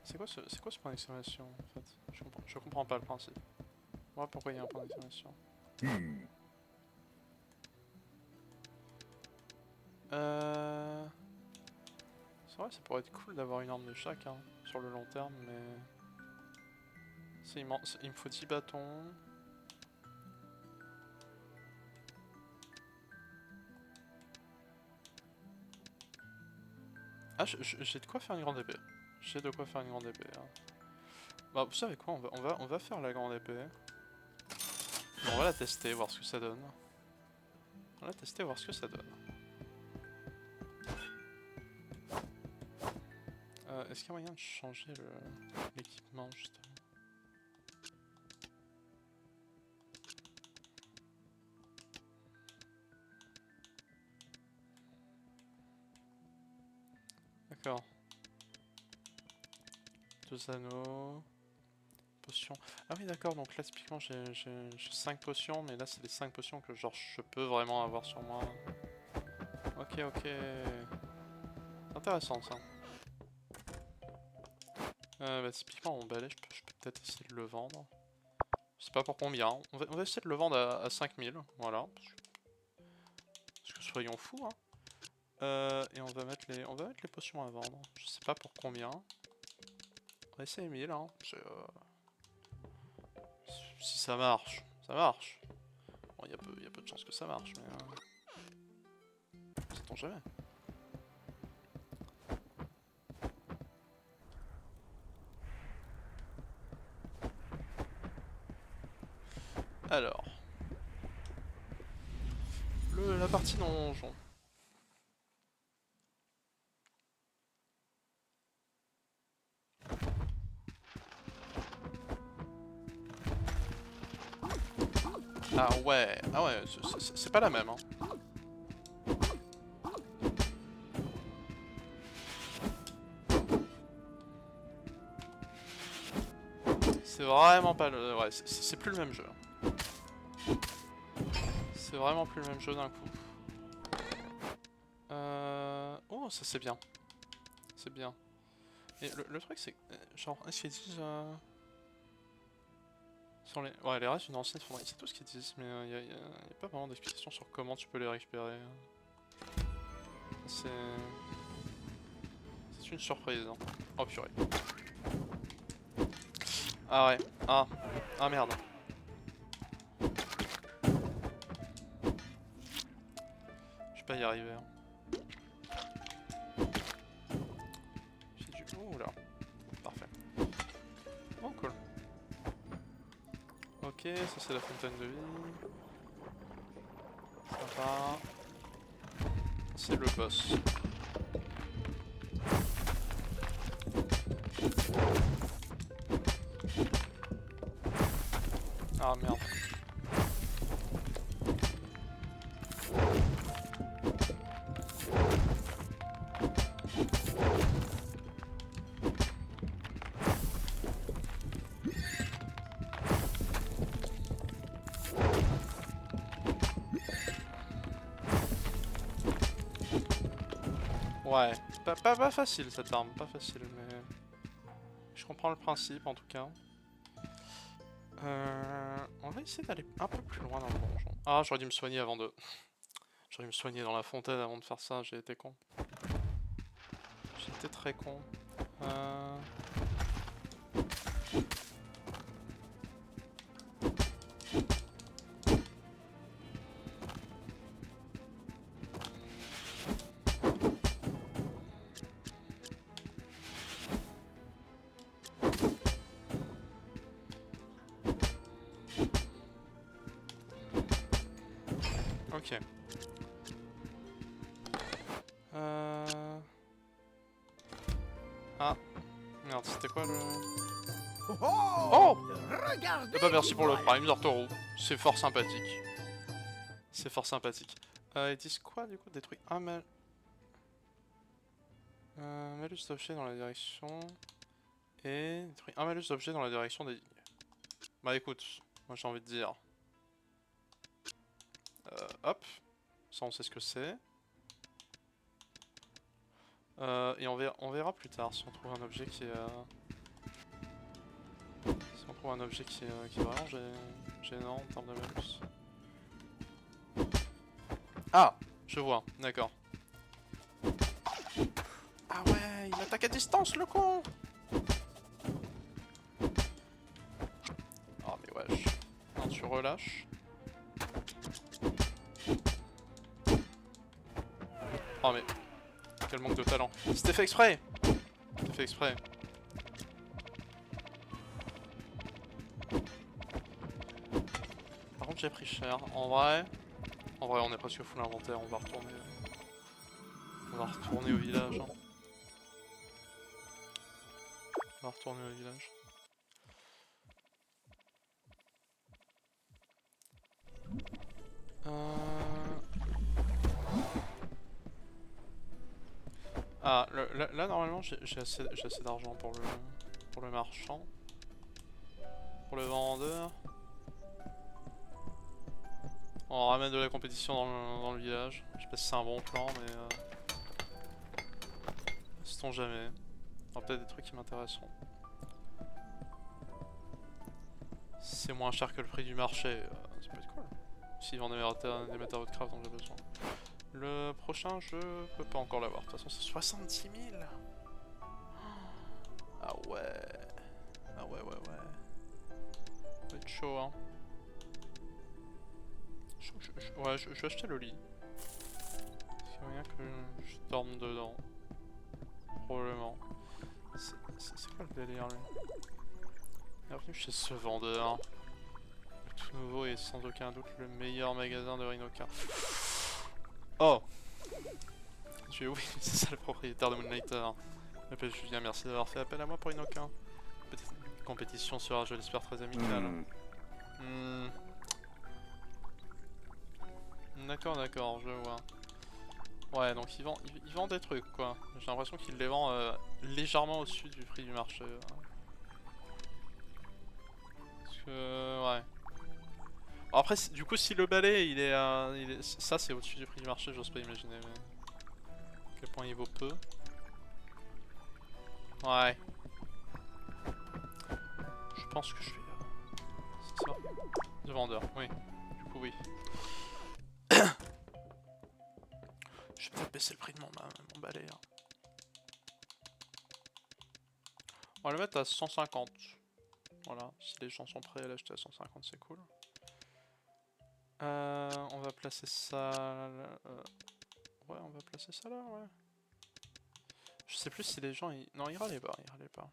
C'est quoi ce point d'exclamation en fait? Je comprends pas le principe. Moi pourquoi il y a un point d'exclamation? C'est vrai, ça pourrait être cool d'avoir une arme de chaque hein, sur le long terme, mais... C'est immense. Il me faut 10 bâtons. Ah, j'ai de quoi faire une grande épée. J'ai de quoi faire une grande épée. Hein. Bah, vous savez quoi, on va faire la grande épée. Et on va la tester, voir ce que ça donne. On va la tester, voir ce que ça donne. Est-ce qu'il y a moyen de changer l'équipement, justement? D'accord. 2 anneaux. Potions. Ah oui, d'accord, donc là, typiquement, j'ai 5 potions, mais là, c'est les 5 potions que, genre, je peux vraiment avoir sur moi. Ok, ok. C'est intéressant, ça. Bah, typiquement, mon balai, je peux peut-être essayer de le vendre. Je sais pas pour combien. On va essayer de le vendre à 5000, voilà. Parce que soyons fous, hein. Et on va mettre les potions à vendre. Je sais pas pour combien. On va essayer 1000, hein. Si ça marche, ça marche. Bon, y a peu de chances que ça marche, mais... sait-on jamais. Alors... la partie donjon. Ah ouais, c'est pas la même. Hein. C'est vraiment pas le... Ouais, c'est plus le même jeu. C'est vraiment plus le même jeu d'un coup. Oh, ça c'est bien. C'est bien. Et le truc c'est... Genre, est-ce qu'ils disent... Sur les... Ouais, les restes d'une ancienne fonderie, c'est tout ce qu'ils disent, mais il y a pas vraiment d'explication sur comment tu peux les récupérer. C'est... C'est une surprise. Hein. Oh purée. Ah ouais. Ah merde. Je vais pas y arriver. Hein. J'ai du... Oh là. Parfait. Oh cool. Ok, ça c'est la fontaine de vie. Sympa. C'est le boss. Ah merde. Ouais, pas facile cette arme, pas facile, mais... Je comprends le principe en tout cas. On va essayer d'aller un peu plus loin dans le donjon. Ah, j'aurais dû me soigner avant de... J'aurais dû me soigner dans la fontaine avant de faire ça, j'ai été con. J'ai été très con. Ok. Ah. Merde, c'était quoi le... Oh! Eh bah merci pour le prime, Zortoro. C'est fort sympathique. C'est fort sympathique. Ils disent quoi du coup? Détruit un mal... malus d'objet dans la direction... Et détruit un malus d'objet dans la direction des lignes. Bah écoute, moi j'ai envie de dire... hop. Ça on sait ce que c'est. Et on verra plus tard si on trouve un objet qui est... Si on trouve un objet qui est vraiment gênant en termes de malus. Ah! Je vois, d'accord. Ah ouais, il attaque à distance le con! Oh mais wesh. Non, tu relâches. Oh mais... Quel manque de talent. C'était fait exprès! C'était fait exprès. Par contre j'ai pris cher. En vrai, on est presque full inventaire, on va retourner... On va retourner au village. Hein. On va retourner au village. Ah, là normalement j'ai assez d'argent pour le marchand. Pour le vendeur. On ramène de la compétition dans le village. Je sais pas si c'est un bon plan, mais... Sait-on jamais. Il y aura peut-être des trucs qui m'intéresseront. Si c'est moins cher que le prix du marché, ça peut être cool. S'ils vendent des matériaux de craft dont j'ai besoin. Le prochain je peux pas encore l'avoir. De toute façon c'est 66 000. Ah ouais. Ah ouais. Ça va être chaud hein. Ouais, je vais acheter le lit. C'est rien que je dorme dedans. Probablement. C'est quoi le délire lui? Bienvenue chez ce vendeur. Le tout nouveau et sans aucun doute le meilleur magasin de Rhinoka. Oh! Oui, c'est ça le propriétaire de Moonlighter. Je m'appelle Julien, merci d'avoir fait appel à moi pour Rhinoka. Petite compétition sera, je l'espère, très amicale. d'accord, je vois. Ouais, donc il vend des trucs quoi. J'ai l'impression qu'il les vend légèrement au-dessus du prix du marché. Parce que, ouais. Bon, après, du coup, si le balai ça c'est au-dessus du prix du marché, j'ose pas imaginer mais... à quel point il vaut peu. Ouais. Je pense que je vais... c'est ça. De vendeur, oui. Du coup, oui. Je vais peut-être baisser le prix de mon balai. Hein. On va le mettre à 150. Voilà, si les gens sont prêts à l'acheter à 150, c'est cool. On va placer ça... ouais, on va placer ça là, ouais. Je sais plus si les gens... Non, il râlait pas, il râlait pas.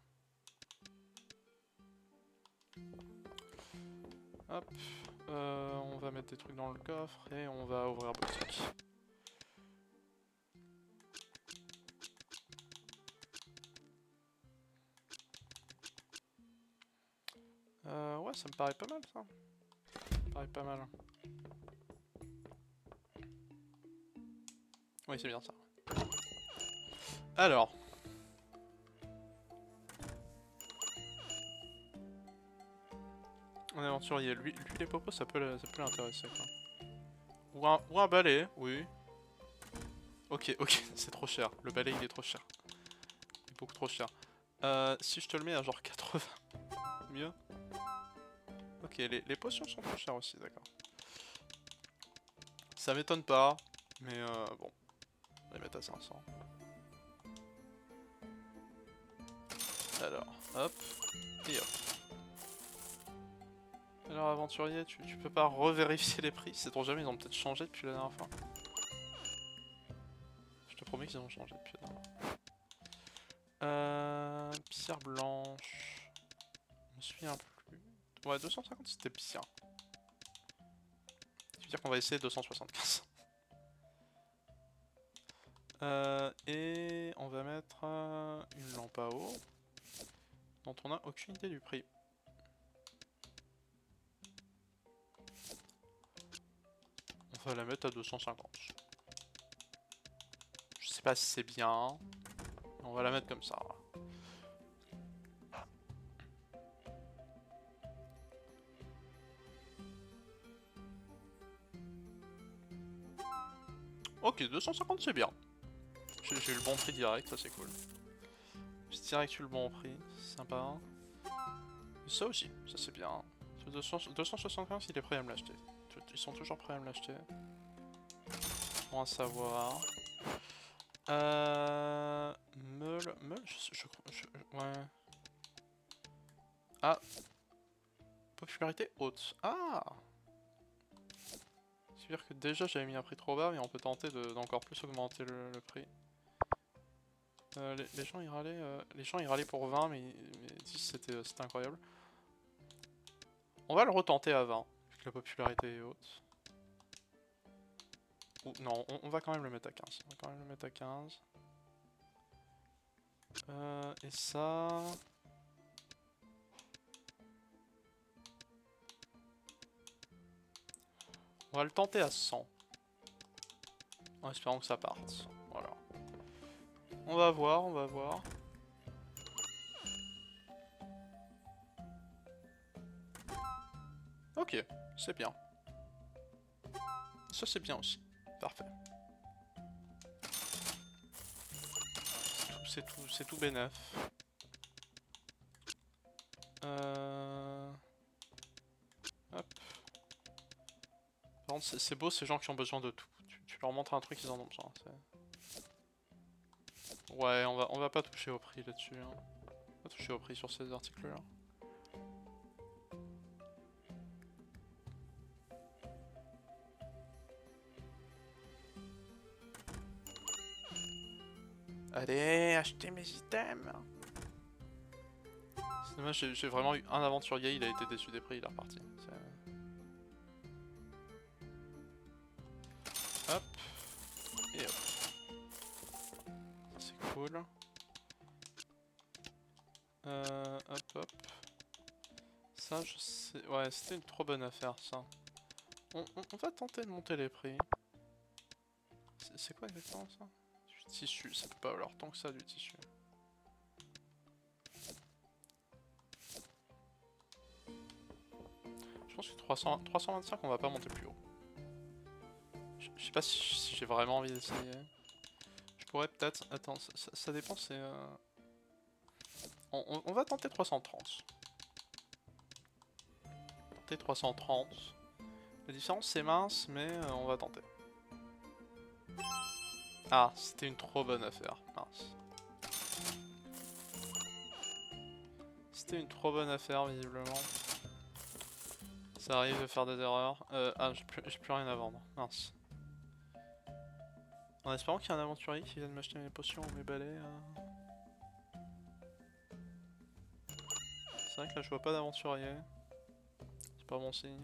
Hop. On va mettre des trucs dans le coffre et on va ouvrir boutique. Ouais, ça me paraît pas mal ça. Ça me paraît pas mal. Oui, c'est bien ça. Alors. On est aventurier. Lui les popos, ça peut l'intéresser quoi. Ou un balai, oui. Ok, c'est trop cher. Le balai il est trop cher. Il est beaucoup trop cher. Si je te le mets à genre 80, mieux. Ok, les potions sont trop chères aussi, d'accord. Ça m'étonne pas, mais bon, on va les mettre à 500. Alors, hop, et hop. Alors aventurier, tu peux pas revérifier les prix, c'est trop jamais, ils ont peut-être changé depuis la dernière fois. Je te promets qu'ils ont changé depuis la dernière fois. Pierre blanche, je me souviens plus. Ouais, 250 c'était bien. Ça veut dire qu'on va essayer 275. Et on va mettre une lampe à eau dont on n'a aucune idée du prix. On va la mettre à 250. Je sais pas si c'est bien. On va la mettre comme ça. Ok, 250 c'est bien. J'ai eu le bon prix direct, ça c'est cool. J'ai direct eu le bon prix, c'est sympa. Et ça aussi, ça c'est bien. 275 il est prêt à me l'acheter. Ils sont toujours prêts à me l'acheter. Bon à savoir. Meule, ouais. Ah. Popularité haute. Ah. C'est-à-dire que déjà j'avais mis un prix trop bas, mais on peut tenter d'encore plus augmenter le prix. Les gens y râlaient pour 20, mais 10 c'était incroyable. On va le retenter à 20, vu que la popularité est haute. Ou non, on va quand même le mettre à 15. On va quand même le mettre à 15. Et ça... On va le tenter à 100. En espérant que ça parte. Voilà. On va voir, on va voir. Ok, c'est bien. Ça c'est bien aussi. Parfait. C'est tout bénef. Hop. Par contre, c'est beau ces gens qui ont besoin de tout. Tu leur montres un truc, ils en ont besoin. Ouais, on va pas toucher au prix là-dessus. Hein. On va toucher au prix sur ces articles-là. Allez, achetez mes items. C'est dommage, j'ai vraiment eu un aventurier, il a été déçu des prix, il est reparti. Hop. Et hop. C'est cool. Hop hop. Ça je sais... Ouais, c'était une trop bonne affaire ça. On va tenter de monter les prix. C'est quoi exactement ça? Du tissu, ça peut pas valoir tant que ça du tissu. Je pense que 325 on va pas monter plus haut. Je sais pas si j'ai vraiment envie d'essayer. Je pourrais peut-être... Attends, ça dépend, c'est... On va tenter 330. Tenter 330. La différence c'est mince, mais on va tenter. Ah, c'était une trop bonne affaire. Mince. C'était une trop bonne affaire, visiblement. Ça arrive de faire des erreurs. Ah, j'ai plus rien à vendre. Mince. En espérant qu'il y ait un aventurier qui vienne m'acheter mes potions ou mes balais. C'est vrai que là je vois pas d'aventurier. C'est pas bon signe.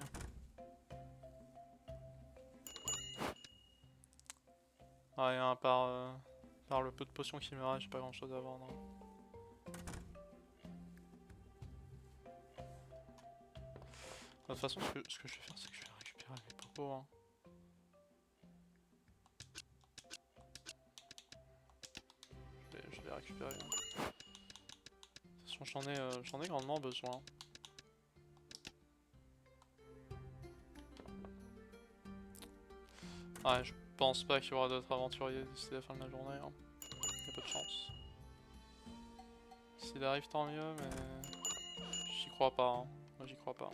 Ah, et par le peu de potions qui me reste, j'ai pas grand chose à vendre. De toute façon, ce que je vais faire, c'est que je vais récupérer mes popos. Hein. Je vais récupérer. Hein. De toute façon, j'en ai grandement besoin. Ouais, je pense pas qu'il y aura d'autres aventuriers d'ici la fin de la journée. Hein. Y a peu de chance. S'il arrive, tant mieux, mais j'y crois pas. Hein. Moi, j'y crois pas.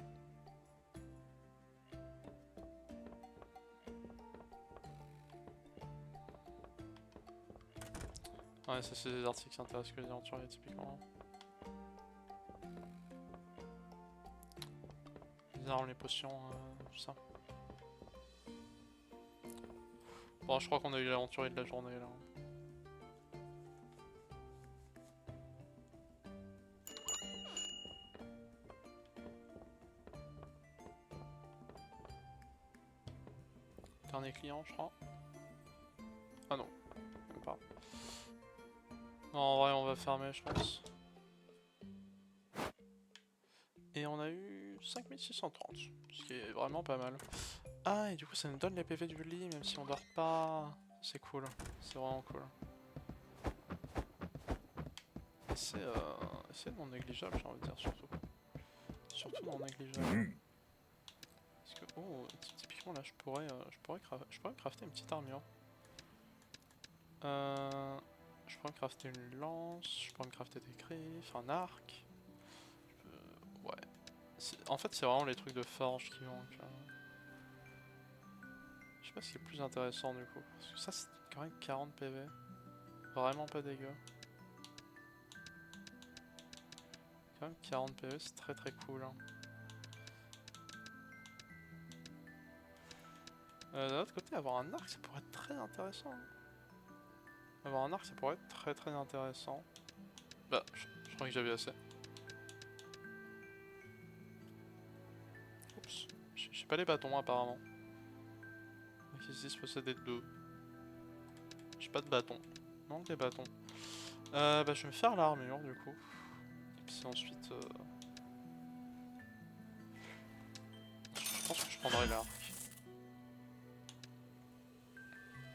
Ouais, ça c'est des articles qui intéressent que les aventuriers typiquement. Les armes, les potions, tout ça. Bon, je crois qu'on a eu l'aventurier de la journée là. Dernier client, je crois. Ah non, même pas. Non, en vrai, on va fermer, je pense. Et on a eu 5630, ce qui est vraiment pas mal. Ah, et du coup, ça nous donne les PV du lit, même si on dort pas. C'est cool, c'est vraiment cool. Et c'est non négligeable, j'ai envie de dire, surtout. Surtout non négligeable. Parce que, oh, typiquement là, je pourrais me crafter une petite armure. Je pourrais me crafter une lance, je pourrais me crafter des griffes, un arc. Ouais. En fait, c'est vraiment les trucs de forge qui manquent. Je sais pas ce qui est le plus intéressant du coup. Parce que ça, c'est quand même 40 PV. Vraiment pas dégueu. Quand même 40 PV, c'est très très cool. Hein. D'un autre côté, avoir un arc, ça pourrait être très intéressant. Hein. Avoir un arc, ça pourrait être très très intéressant. Bah, je crois que j'avais assez. Oups. J'ai pas les bâtons apparemment. Donc ici, se posséder deux. J'ai pas de bâton. Manque des bâtons. Bah, je vais me faire l'armure du coup. Et puis ensuite. Je pense que je prendrai l'arc.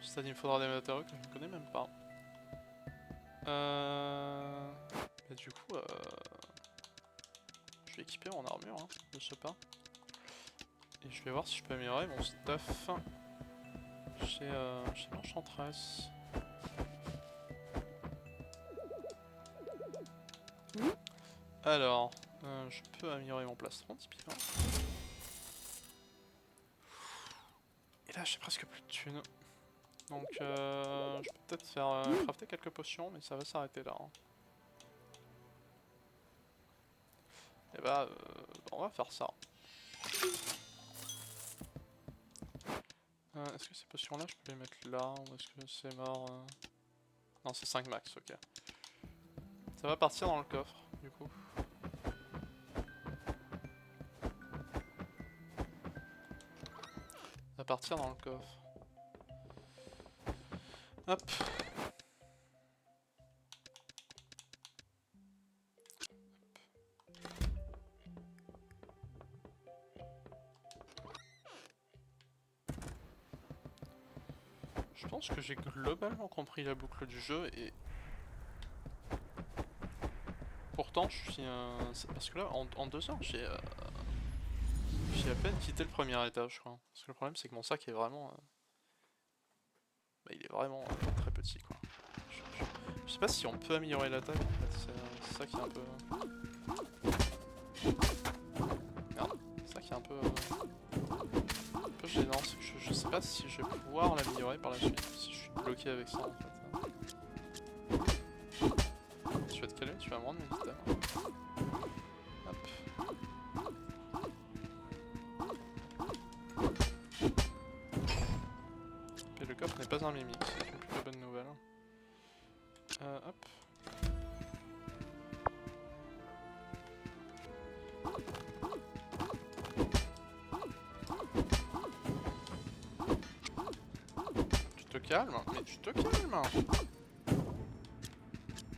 C'est-à-dire, il me faudra des matériaux que je ne connais même pas. Bah, du coup, je vais équiper mon armure hein, de ce pas. Et je vais voir si je peux améliorer mon stuff chez l'enchantresse. Alors, je peux améliorer mon plastron typiquement. Et là, j'ai presque plus de thunes. Donc, je peux peut-être faire crafter quelques potions, mais ça va s'arrêter là. Hein. Et bah, on va faire ça. Est-ce que ces potions là je peux les mettre là ou est-ce que c'est mort Non c'est 5 max, ok. Ça va partir dans le coffre du coup. Ça va partir dans le coffre. Hop. Je pense que j'ai globalement compris la boucle du jeu et... Pourtant, je suis parce que là, en 2 heures, j'ai à peine quitté le premier étage, je crois. Parce que le problème, c'est que mon sac est vraiment... Bah, il est vraiment très petit, quoi. Je sais pas si on peut améliorer la taille, en fait. C'est ça qui est un peu... Merde, c'est ça qui est un peu gênant. C'est que je sais pas si je vais pouvoir l'améliorer par la suite. Si je suis bloqué avec ça, en fait. Tu vas te calmer, tu vas me rendre mes items. Hop. Et le coffre n'est pas un mimique, c'est une plutôt bonne nouvelle. Hop. Tu te calmes, mais tu te calmes.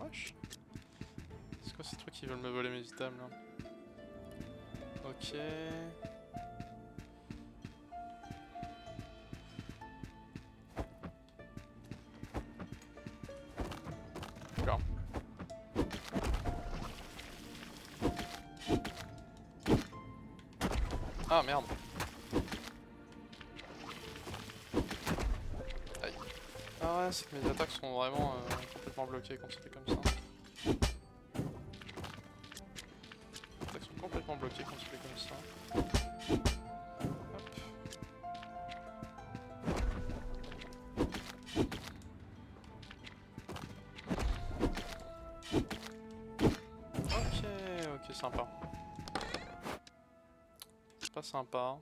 Wesh. C'est quoi ces trucs qui veulent me voler mes items là? Ok. D'accord. Ah merde. Aïe. Ah ouais, c'est que mes attaques sont vraiment complètement bloquées quand c'était comme ça. Les attaques sont complètement bloquées quand c'était comme ça. Hop. Ok, sympa. C'est pas sympa.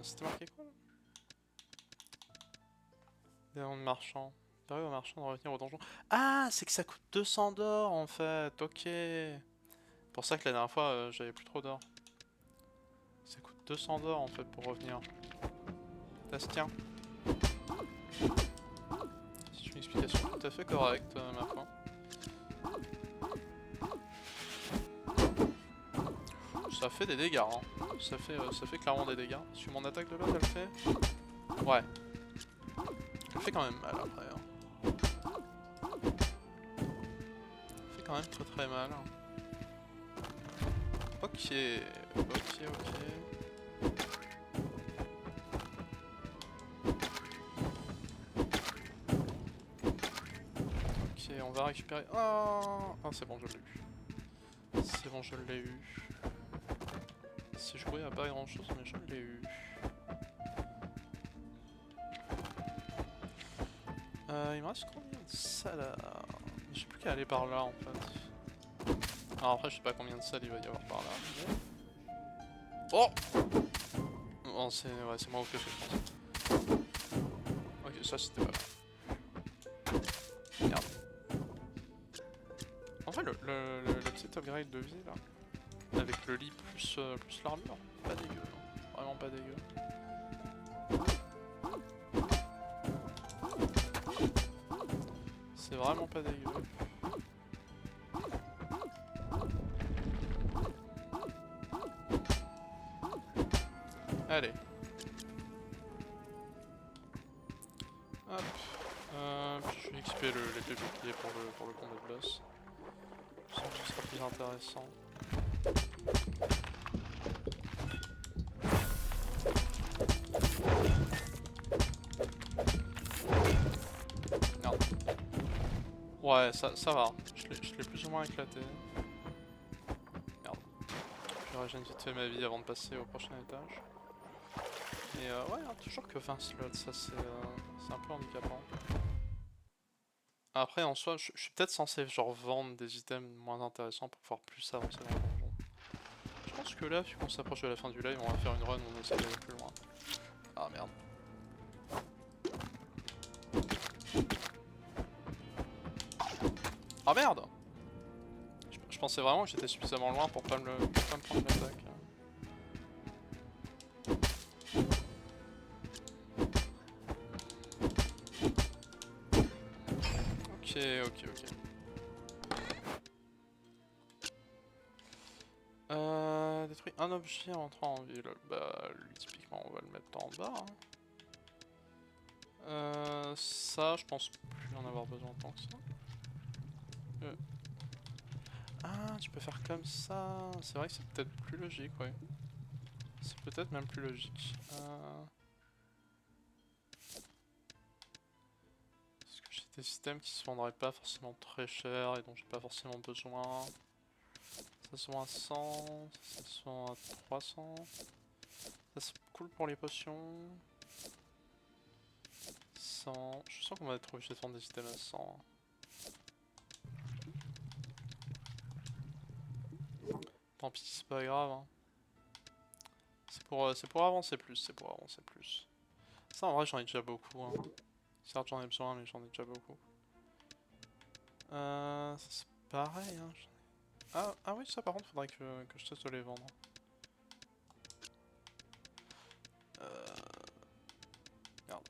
C'était marqué quoi là? Démon de marchand. Permet au marchand de revenir au donjon. Ah, c'est que ça coûte 200 d'or en fait, ok. Pour ça que la dernière fois j'avais plus trop d'or. Ça coûte 200 d'or en fait pour revenir. Ça se tient. C'est une explication tout à fait correcte, ma foi. Ça fait des dégâts, hein. Ça fait clairement des dégâts. Sur mon attaque de l'autre, elle fait... Ouais. Elle fait quand même mal après. Hein. Elle fait quand même très très mal. Ok. Ok, on va récupérer... Oh, oh c'est bon, je l'ai eu. C'est bon, je l'ai eu. C'est joué à pas grand chose, mais je l'ai eu. Il me reste combien de salles à... Je sais plus qu'à aller par là en fait. Alors après, je sais pas combien de salles il va y avoir par là. Mais... Oh, bon, c'est moins haut que je pense. Ok, ça c'était pas mal. Merde. En vrai, le petit upgrade de vie là, avec le lit plus l'armure, pas dégueu. Hein. Vraiment pas dégueu. C'est vraiment pas dégueu. Allez. Hop. Puis je vais XP les deux boucliers pour le combat de boss. Je sens que ce sera plus intéressant. Merde. Ouais, ça va. Je l'ai plus ou moins éclaté. Merde. Je régène vite fait ma vie avant de passer au prochain étage. Et ouais, hein, toujours que 20 slots, ça c'est un peu handicapant. Après, en soi, je suis peut-être censé genre vendre des items moins intéressants pour pouvoir plus avancer dans le donjon. Je pense que là, vu qu'on s'approche de la fin du live, on va faire une run où on essaie d'aller plus loin. Ah merde. Ah merde! Je pensais vraiment que j'étais suffisamment loin pour pas me prendre l'attaque. Ok. Des détruit un objet en entrant en ville. Bah, lui, typiquement, on va le mettre en bas. Hein. Ça, je pense plus en avoir besoin tant que ça. Ah, tu peux faire comme ça. C'est vrai que c'est peut-être plus logique, ouais. C'est peut-être même plus logique. Parce que j'ai des systèmes qui se vendraient pas forcément très cher et dont j'ai pas forcément besoin. Ça se vend à 100, ça se vend à 300. Ça c'est cool pour les potions. 100. Je sens qu'on va être obligé de vendre des items à 100. Tant pis, c'est pas grave. Hein. C'est pour avancer plus, c'est pour avancer plus. Ça en vrai j'en ai déjà beaucoup. Hein. Certes j'en ai besoin mais j'en ai déjà beaucoup. Ça c'est pareil. Hein. Ah oui ça par contre faudrait que je teste de les vendre. Merde.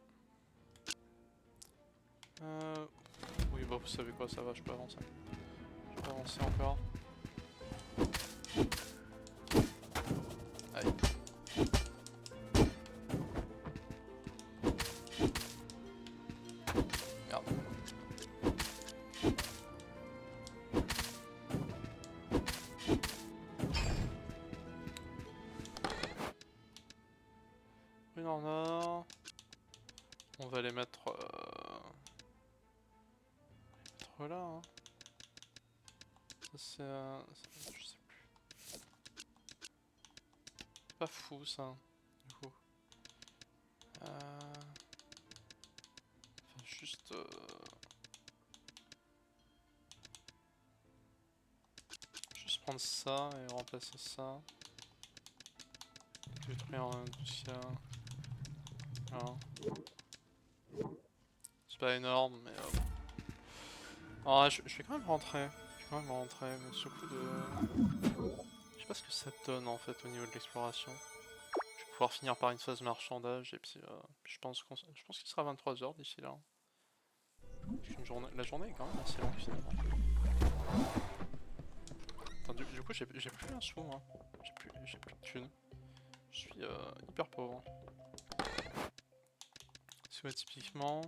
Oui bah vous savez quoi ça va, je peux avancer. Je peux avancer encore. Aïe. Merde. Une en or. On va les mettre là. Hein. Ça c'est... je sais plus. Pas fou ça. Du coup. Enfin, juste... Juste prendre ça et remplacer ça. Détruire tout ce qu'il y a. Voilà. C'est pas énorme mais... Ah, je vais quand même rentrer. Je vais quand même rentrer, mais ce coup de... Je sais pas ce que ça donne en fait au niveau de l'exploration. Je vais pouvoir finir par une phase marchandage et puis je pense qu'il sera 23 h d'ici là. La journée est quand même assez longue finalement. Attends, du coup j'ai plus un sou moi. J'ai plus de thunes. Je suis hyper pauvre. Parce que typiquement...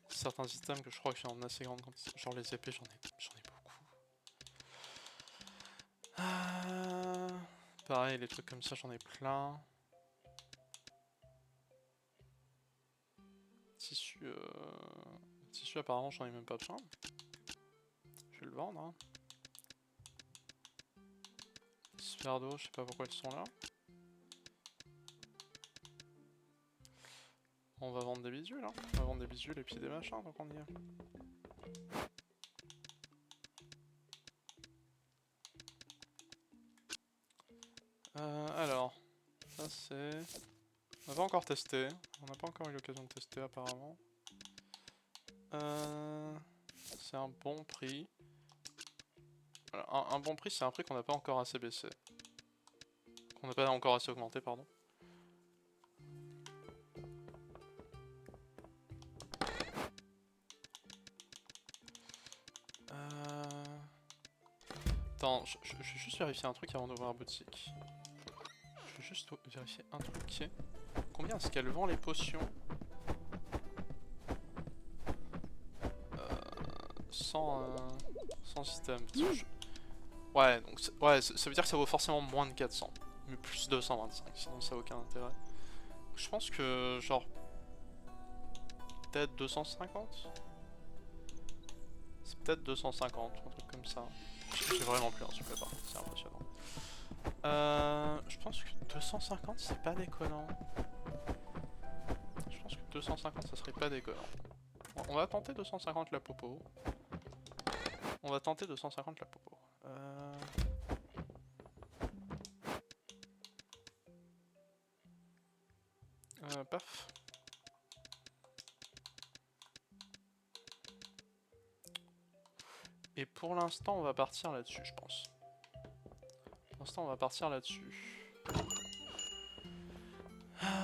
Certains items que je crois que j'ai en assez grande quantité. Genre les épées j'en ai beaucoup. Pareil les trucs comme ça j'en ai plein. Tissu apparemment j'en ai même pas besoin. Je vais le vendre hein. Sphères d'eau, je sais pas pourquoi elles sont là. On va vendre des visuels hein. On va vendre des visuels et puis des machins donc on y est. Alors, ça c'est... On n'a pas encore testé, on n'a pas encore eu l'occasion de tester apparemment. C'est un bon prix. Voilà, un bon prix c'est un prix qu'on n'a pas encore assez baissé. Qu'on n'a pas encore assez augmenté pardon. Attends, je vais juste vérifier un truc avant d'ouvrir la boutique. Je vais juste vérifier un truc. Combien est-ce qu'elle vend les potions sans système. Ouais, donc ça veut dire que ça vaut forcément moins de 400. Mais plus 225, sinon ça n'a aucun intérêt. Je pense que genre... Peut-être 250 ? C'est peut-être 250, un truc comme ça. J'ai vraiment plus un super par contre, c'est impressionnant. Je pense que 250 c'est pas déconnant. Je pense que 250 ça serait pas déconnant. Bon, on va tenter 250 la popo. On va tenter 250 la popo. Paf. Et pour l'instant on va partir là-dessus je pense. Pour l'instant on va partir là-dessus.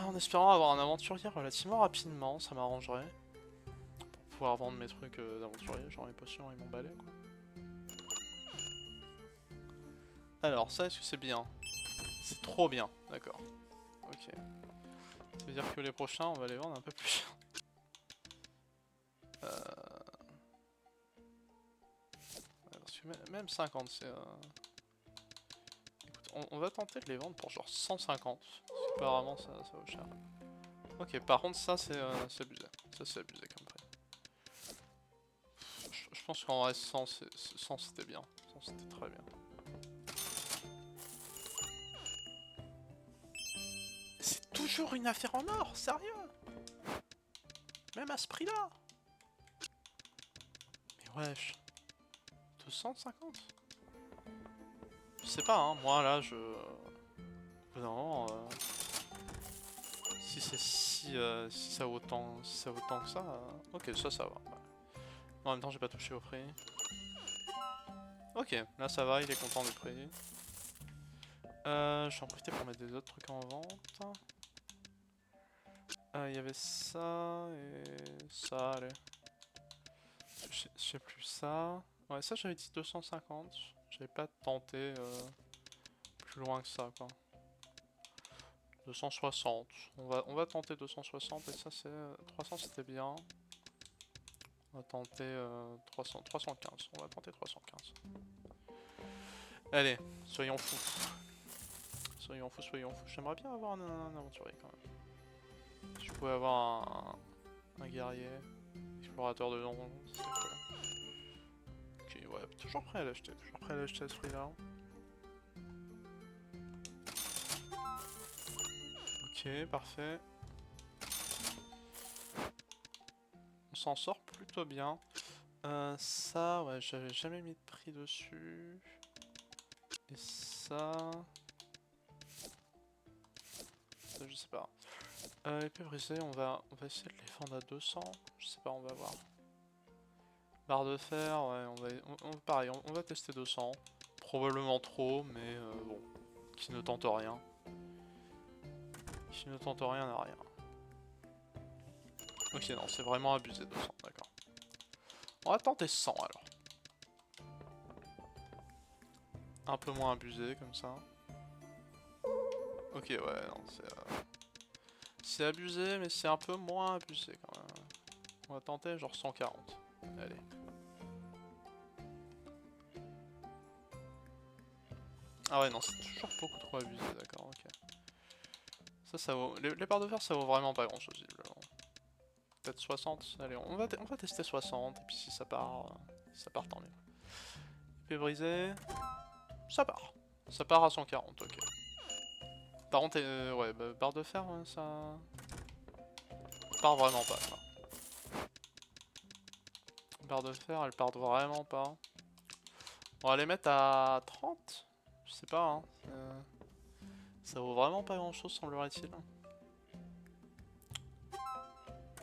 En espérant avoir un aventurier relativement rapidement, ça m'arrangerait. Pour pouvoir vendre mes trucs d'aventurier, genre les potions et mon balai quoi. Alors ça, est-ce que c'est bien? C'est trop bien, d'accord. Ok. Ça veut dire que les prochains, on va les vendre un peu plus cher. Parce que même 50, c'est... Écoute, on va tenter de les vendre pour genre 150. Apparemment, ça vaut cher. Ok, par contre, ça, c'est abusé. Ça, c'est abusé comme prix. Je pense qu'en vrai, 100, c'était bien. 100, c'était très bien. C'est toujours une affaire en or, sérieux? Même à ce prix-là? Mais wesh. 250? Je sais pas, hein, moi là, je... Non, si c'est si ça vaut autant, que ça, ok, ça va. Ouais. En même temps, j'ai pas touché au prix. Ok, là ça va, il est content du prix. Je vais en profiter pour mettre des autres trucs en vente. Il y avait ça et ça, allez. Je sais plus ça. Ouais, ça j'avais dit 250. J'avais pas tenté plus loin que ça, quoi. 260. On va tenter 260 et ça c'est... 300 c'était bien. On va tenter 315. On va tenter 315. Allez, soyons fous. Soyons fous, soyons fous. J'aimerais bien avoir un aventurier quand même. Si je pouvais avoir un guerrier, explorateur de donjons, c'est cool. Ok, ouais, toujours prêt à l'acheter. Toujours prêt à l'acheter à ce prix-là. Ok, parfait. On s'en sort plutôt bien. Ça, ouais, j'avais jamais mis de prix dessus. Et ça... je sais pas. Épée brisée, on va essayer de les vendre à 200. Je sais pas, on va voir. Barre de fer, ouais, pareil, on va tester 200. Probablement trop, mais bon, qui ne tente rien. Qui ne tente rien n'a rien. Ok, non, c'est vraiment abusé 200, d'accord. On va tenter 100 alors. Un peu moins abusé comme ça. Ok, ouais, non, c'est abusé, mais c'est un peu moins abusé quand même. On va tenter genre 140. Allez. Ah ouais, non, c'est toujours beaucoup trop abusé, d'accord, ok. Ça vaut... Les barres de fer, ça vaut vraiment pas grand chose, visiblement. Peut-être 60. Allez, on va tester 60, et puis si ça part tant mieux. Épée brisée... Ça part. Ça part à 140, ok. Par contre, ouais, bah, barre de fer, ouais, ça... part vraiment pas, quoi. Barre de fer, elle part vraiment pas. On va les mettre à 30. Je sais pas, hein. Ça vaut vraiment pas grand chose, semblerait-il.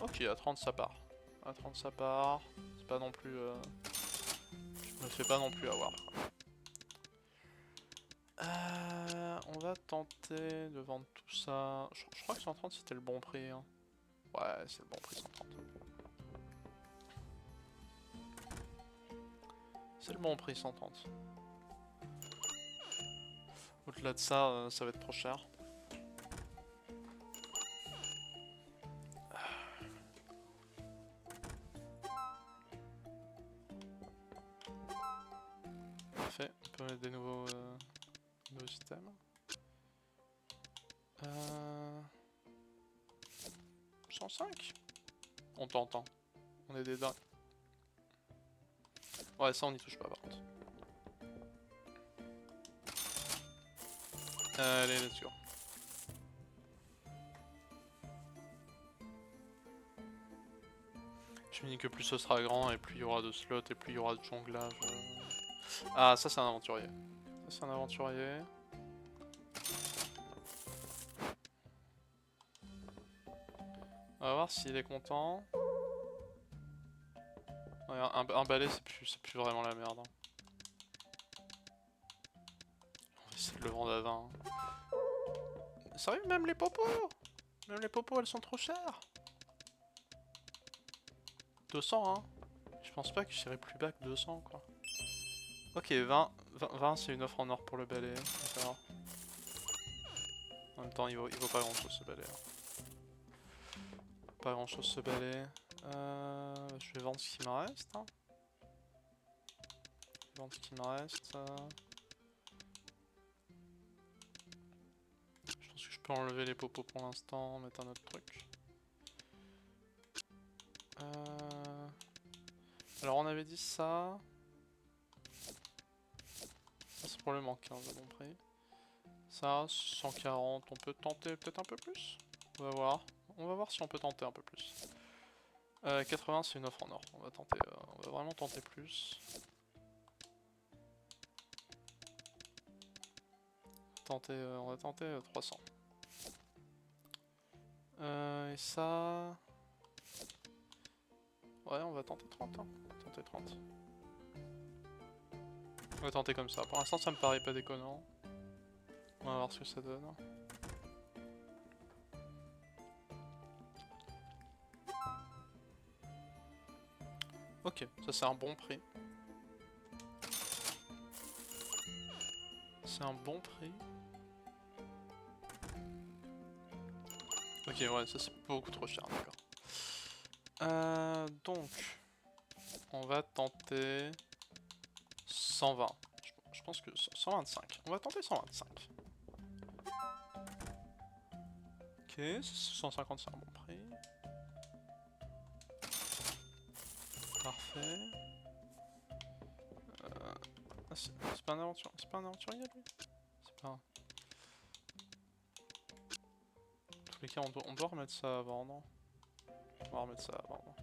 Ok, à 30 ça part. À 30 ça part. C'est pas non plus... Je me fais pas non plus avoir, quoi. On va tenter de vendre tout ça. Je crois que 130 c'était le bon prix. Hein. Ouais, c'est le bon prix 130. C'est le bon prix 130. Au-delà de ça, ça va être trop cher. Parfait, on peut mettre des nouveaux systèmes. 105. On tente, hein. On est des dingues. Ouais, ça on y touche pas par contre. Allez, let's go. Je me dis que plus ce sera grand et plus il y aura de slots et plus il y aura de jonglage. Ah, ça c'est un aventurier. Ça c'est un aventurier. On va voir s'il est content. Ouais, un balai c'est plus vraiment la merde. Hein. On va essayer de le vendre à 20. Sérieux, même les popos! Même les popos elles sont trop chères! 200 hein! Je pense pas que j'irai plus bas que 200 quoi. Ok, 20 20 c'est une offre en or pour le balai, d'accord. En même temps il vaut pas grand chose ce balai. Pas grand chose ce balai. Je vais vendre ce qui me reste. Hein. Je vais vendre ce qui me reste. Je pense que je peux enlever les popos pour l'instant, mettre un autre truc. Alors on avait dit ça. Ça c'est pour le manque, hein, à bon prix. Ça, 140, on peut tenter peut-être un peu plus. On va voir. On va voir si on peut tenter un peu plus. 80 c'est une offre en or. On va tenter, on va vraiment tenter plus. On va tenter 300. Et ça... Ouais, on va tenter 30. Hein. On va tenter 30. On va tenter comme ça. Pour l'instant, ça me paraît pas déconnant. On va voir ce que ça donne. Ok, ça c'est un bon prix. C'est un bon prix. Ok, ouais, ça c'est beaucoup trop cher, d'accord. Donc, on va tenter 120. Je pense que 125. On va tenter 125. Ok, 150 c'est un bon prix. Parfait. C'est pas un aventurier, lui? C'est pas un... En tous les cas, on doit remettre ça avant, non? On va remettre ça avant.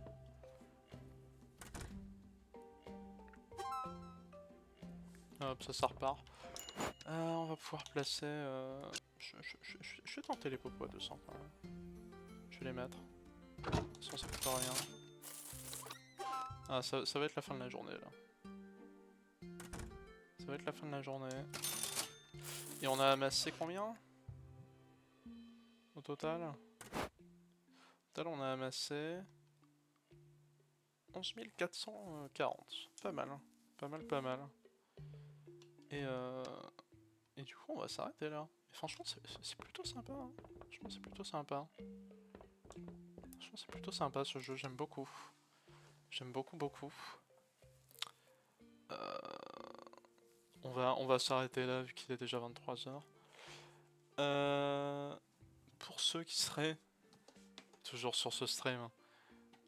Hop, ça repart. On va pouvoir placer... Je vais tenter les popos à 200 quand même. Je vais les mettre. De toute façon, ça coûte rien. Ah, ça va être la fin de la journée là. Ça va être la fin de la journée. Et on a amassé combien? Au total? Au total, on a amassé 11 440. Pas mal. Pas mal, pas mal. Et du coup, on va s'arrêter là. Et franchement, c'est plutôt sympa. Hein. Franchement, c'est plutôt sympa. Franchement, c'est plutôt sympa ce jeu. J'aime beaucoup. J'aime beaucoup, beaucoup. On va s'arrêter là vu qu'il est déjà 23h. Pour ceux qui seraient toujours sur ce stream,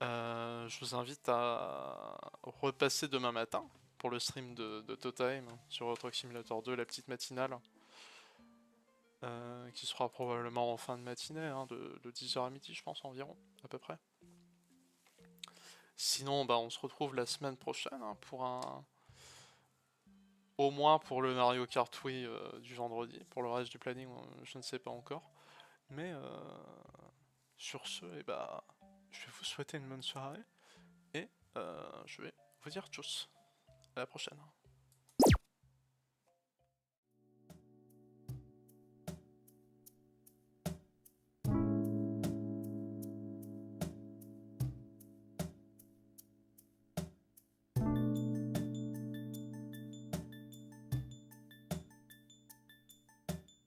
je vous invite à repasser demain matin pour le stream de Totime sur Euro Truck Simulator 2, la petite matinale. Qui sera probablement en fin de matinée, hein, de 10h à midi je pense environ, à peu près. Sinon bah, on se retrouve la semaine prochaine hein, pour un... Au moins pour le Mario Kart Wii du vendredi. Pour le reste du planning je ne sais pas encore. Mais sur ce, et bah, je vais vous souhaiter une bonne soirée. Et je vais vous dire tchuss. À la prochaine.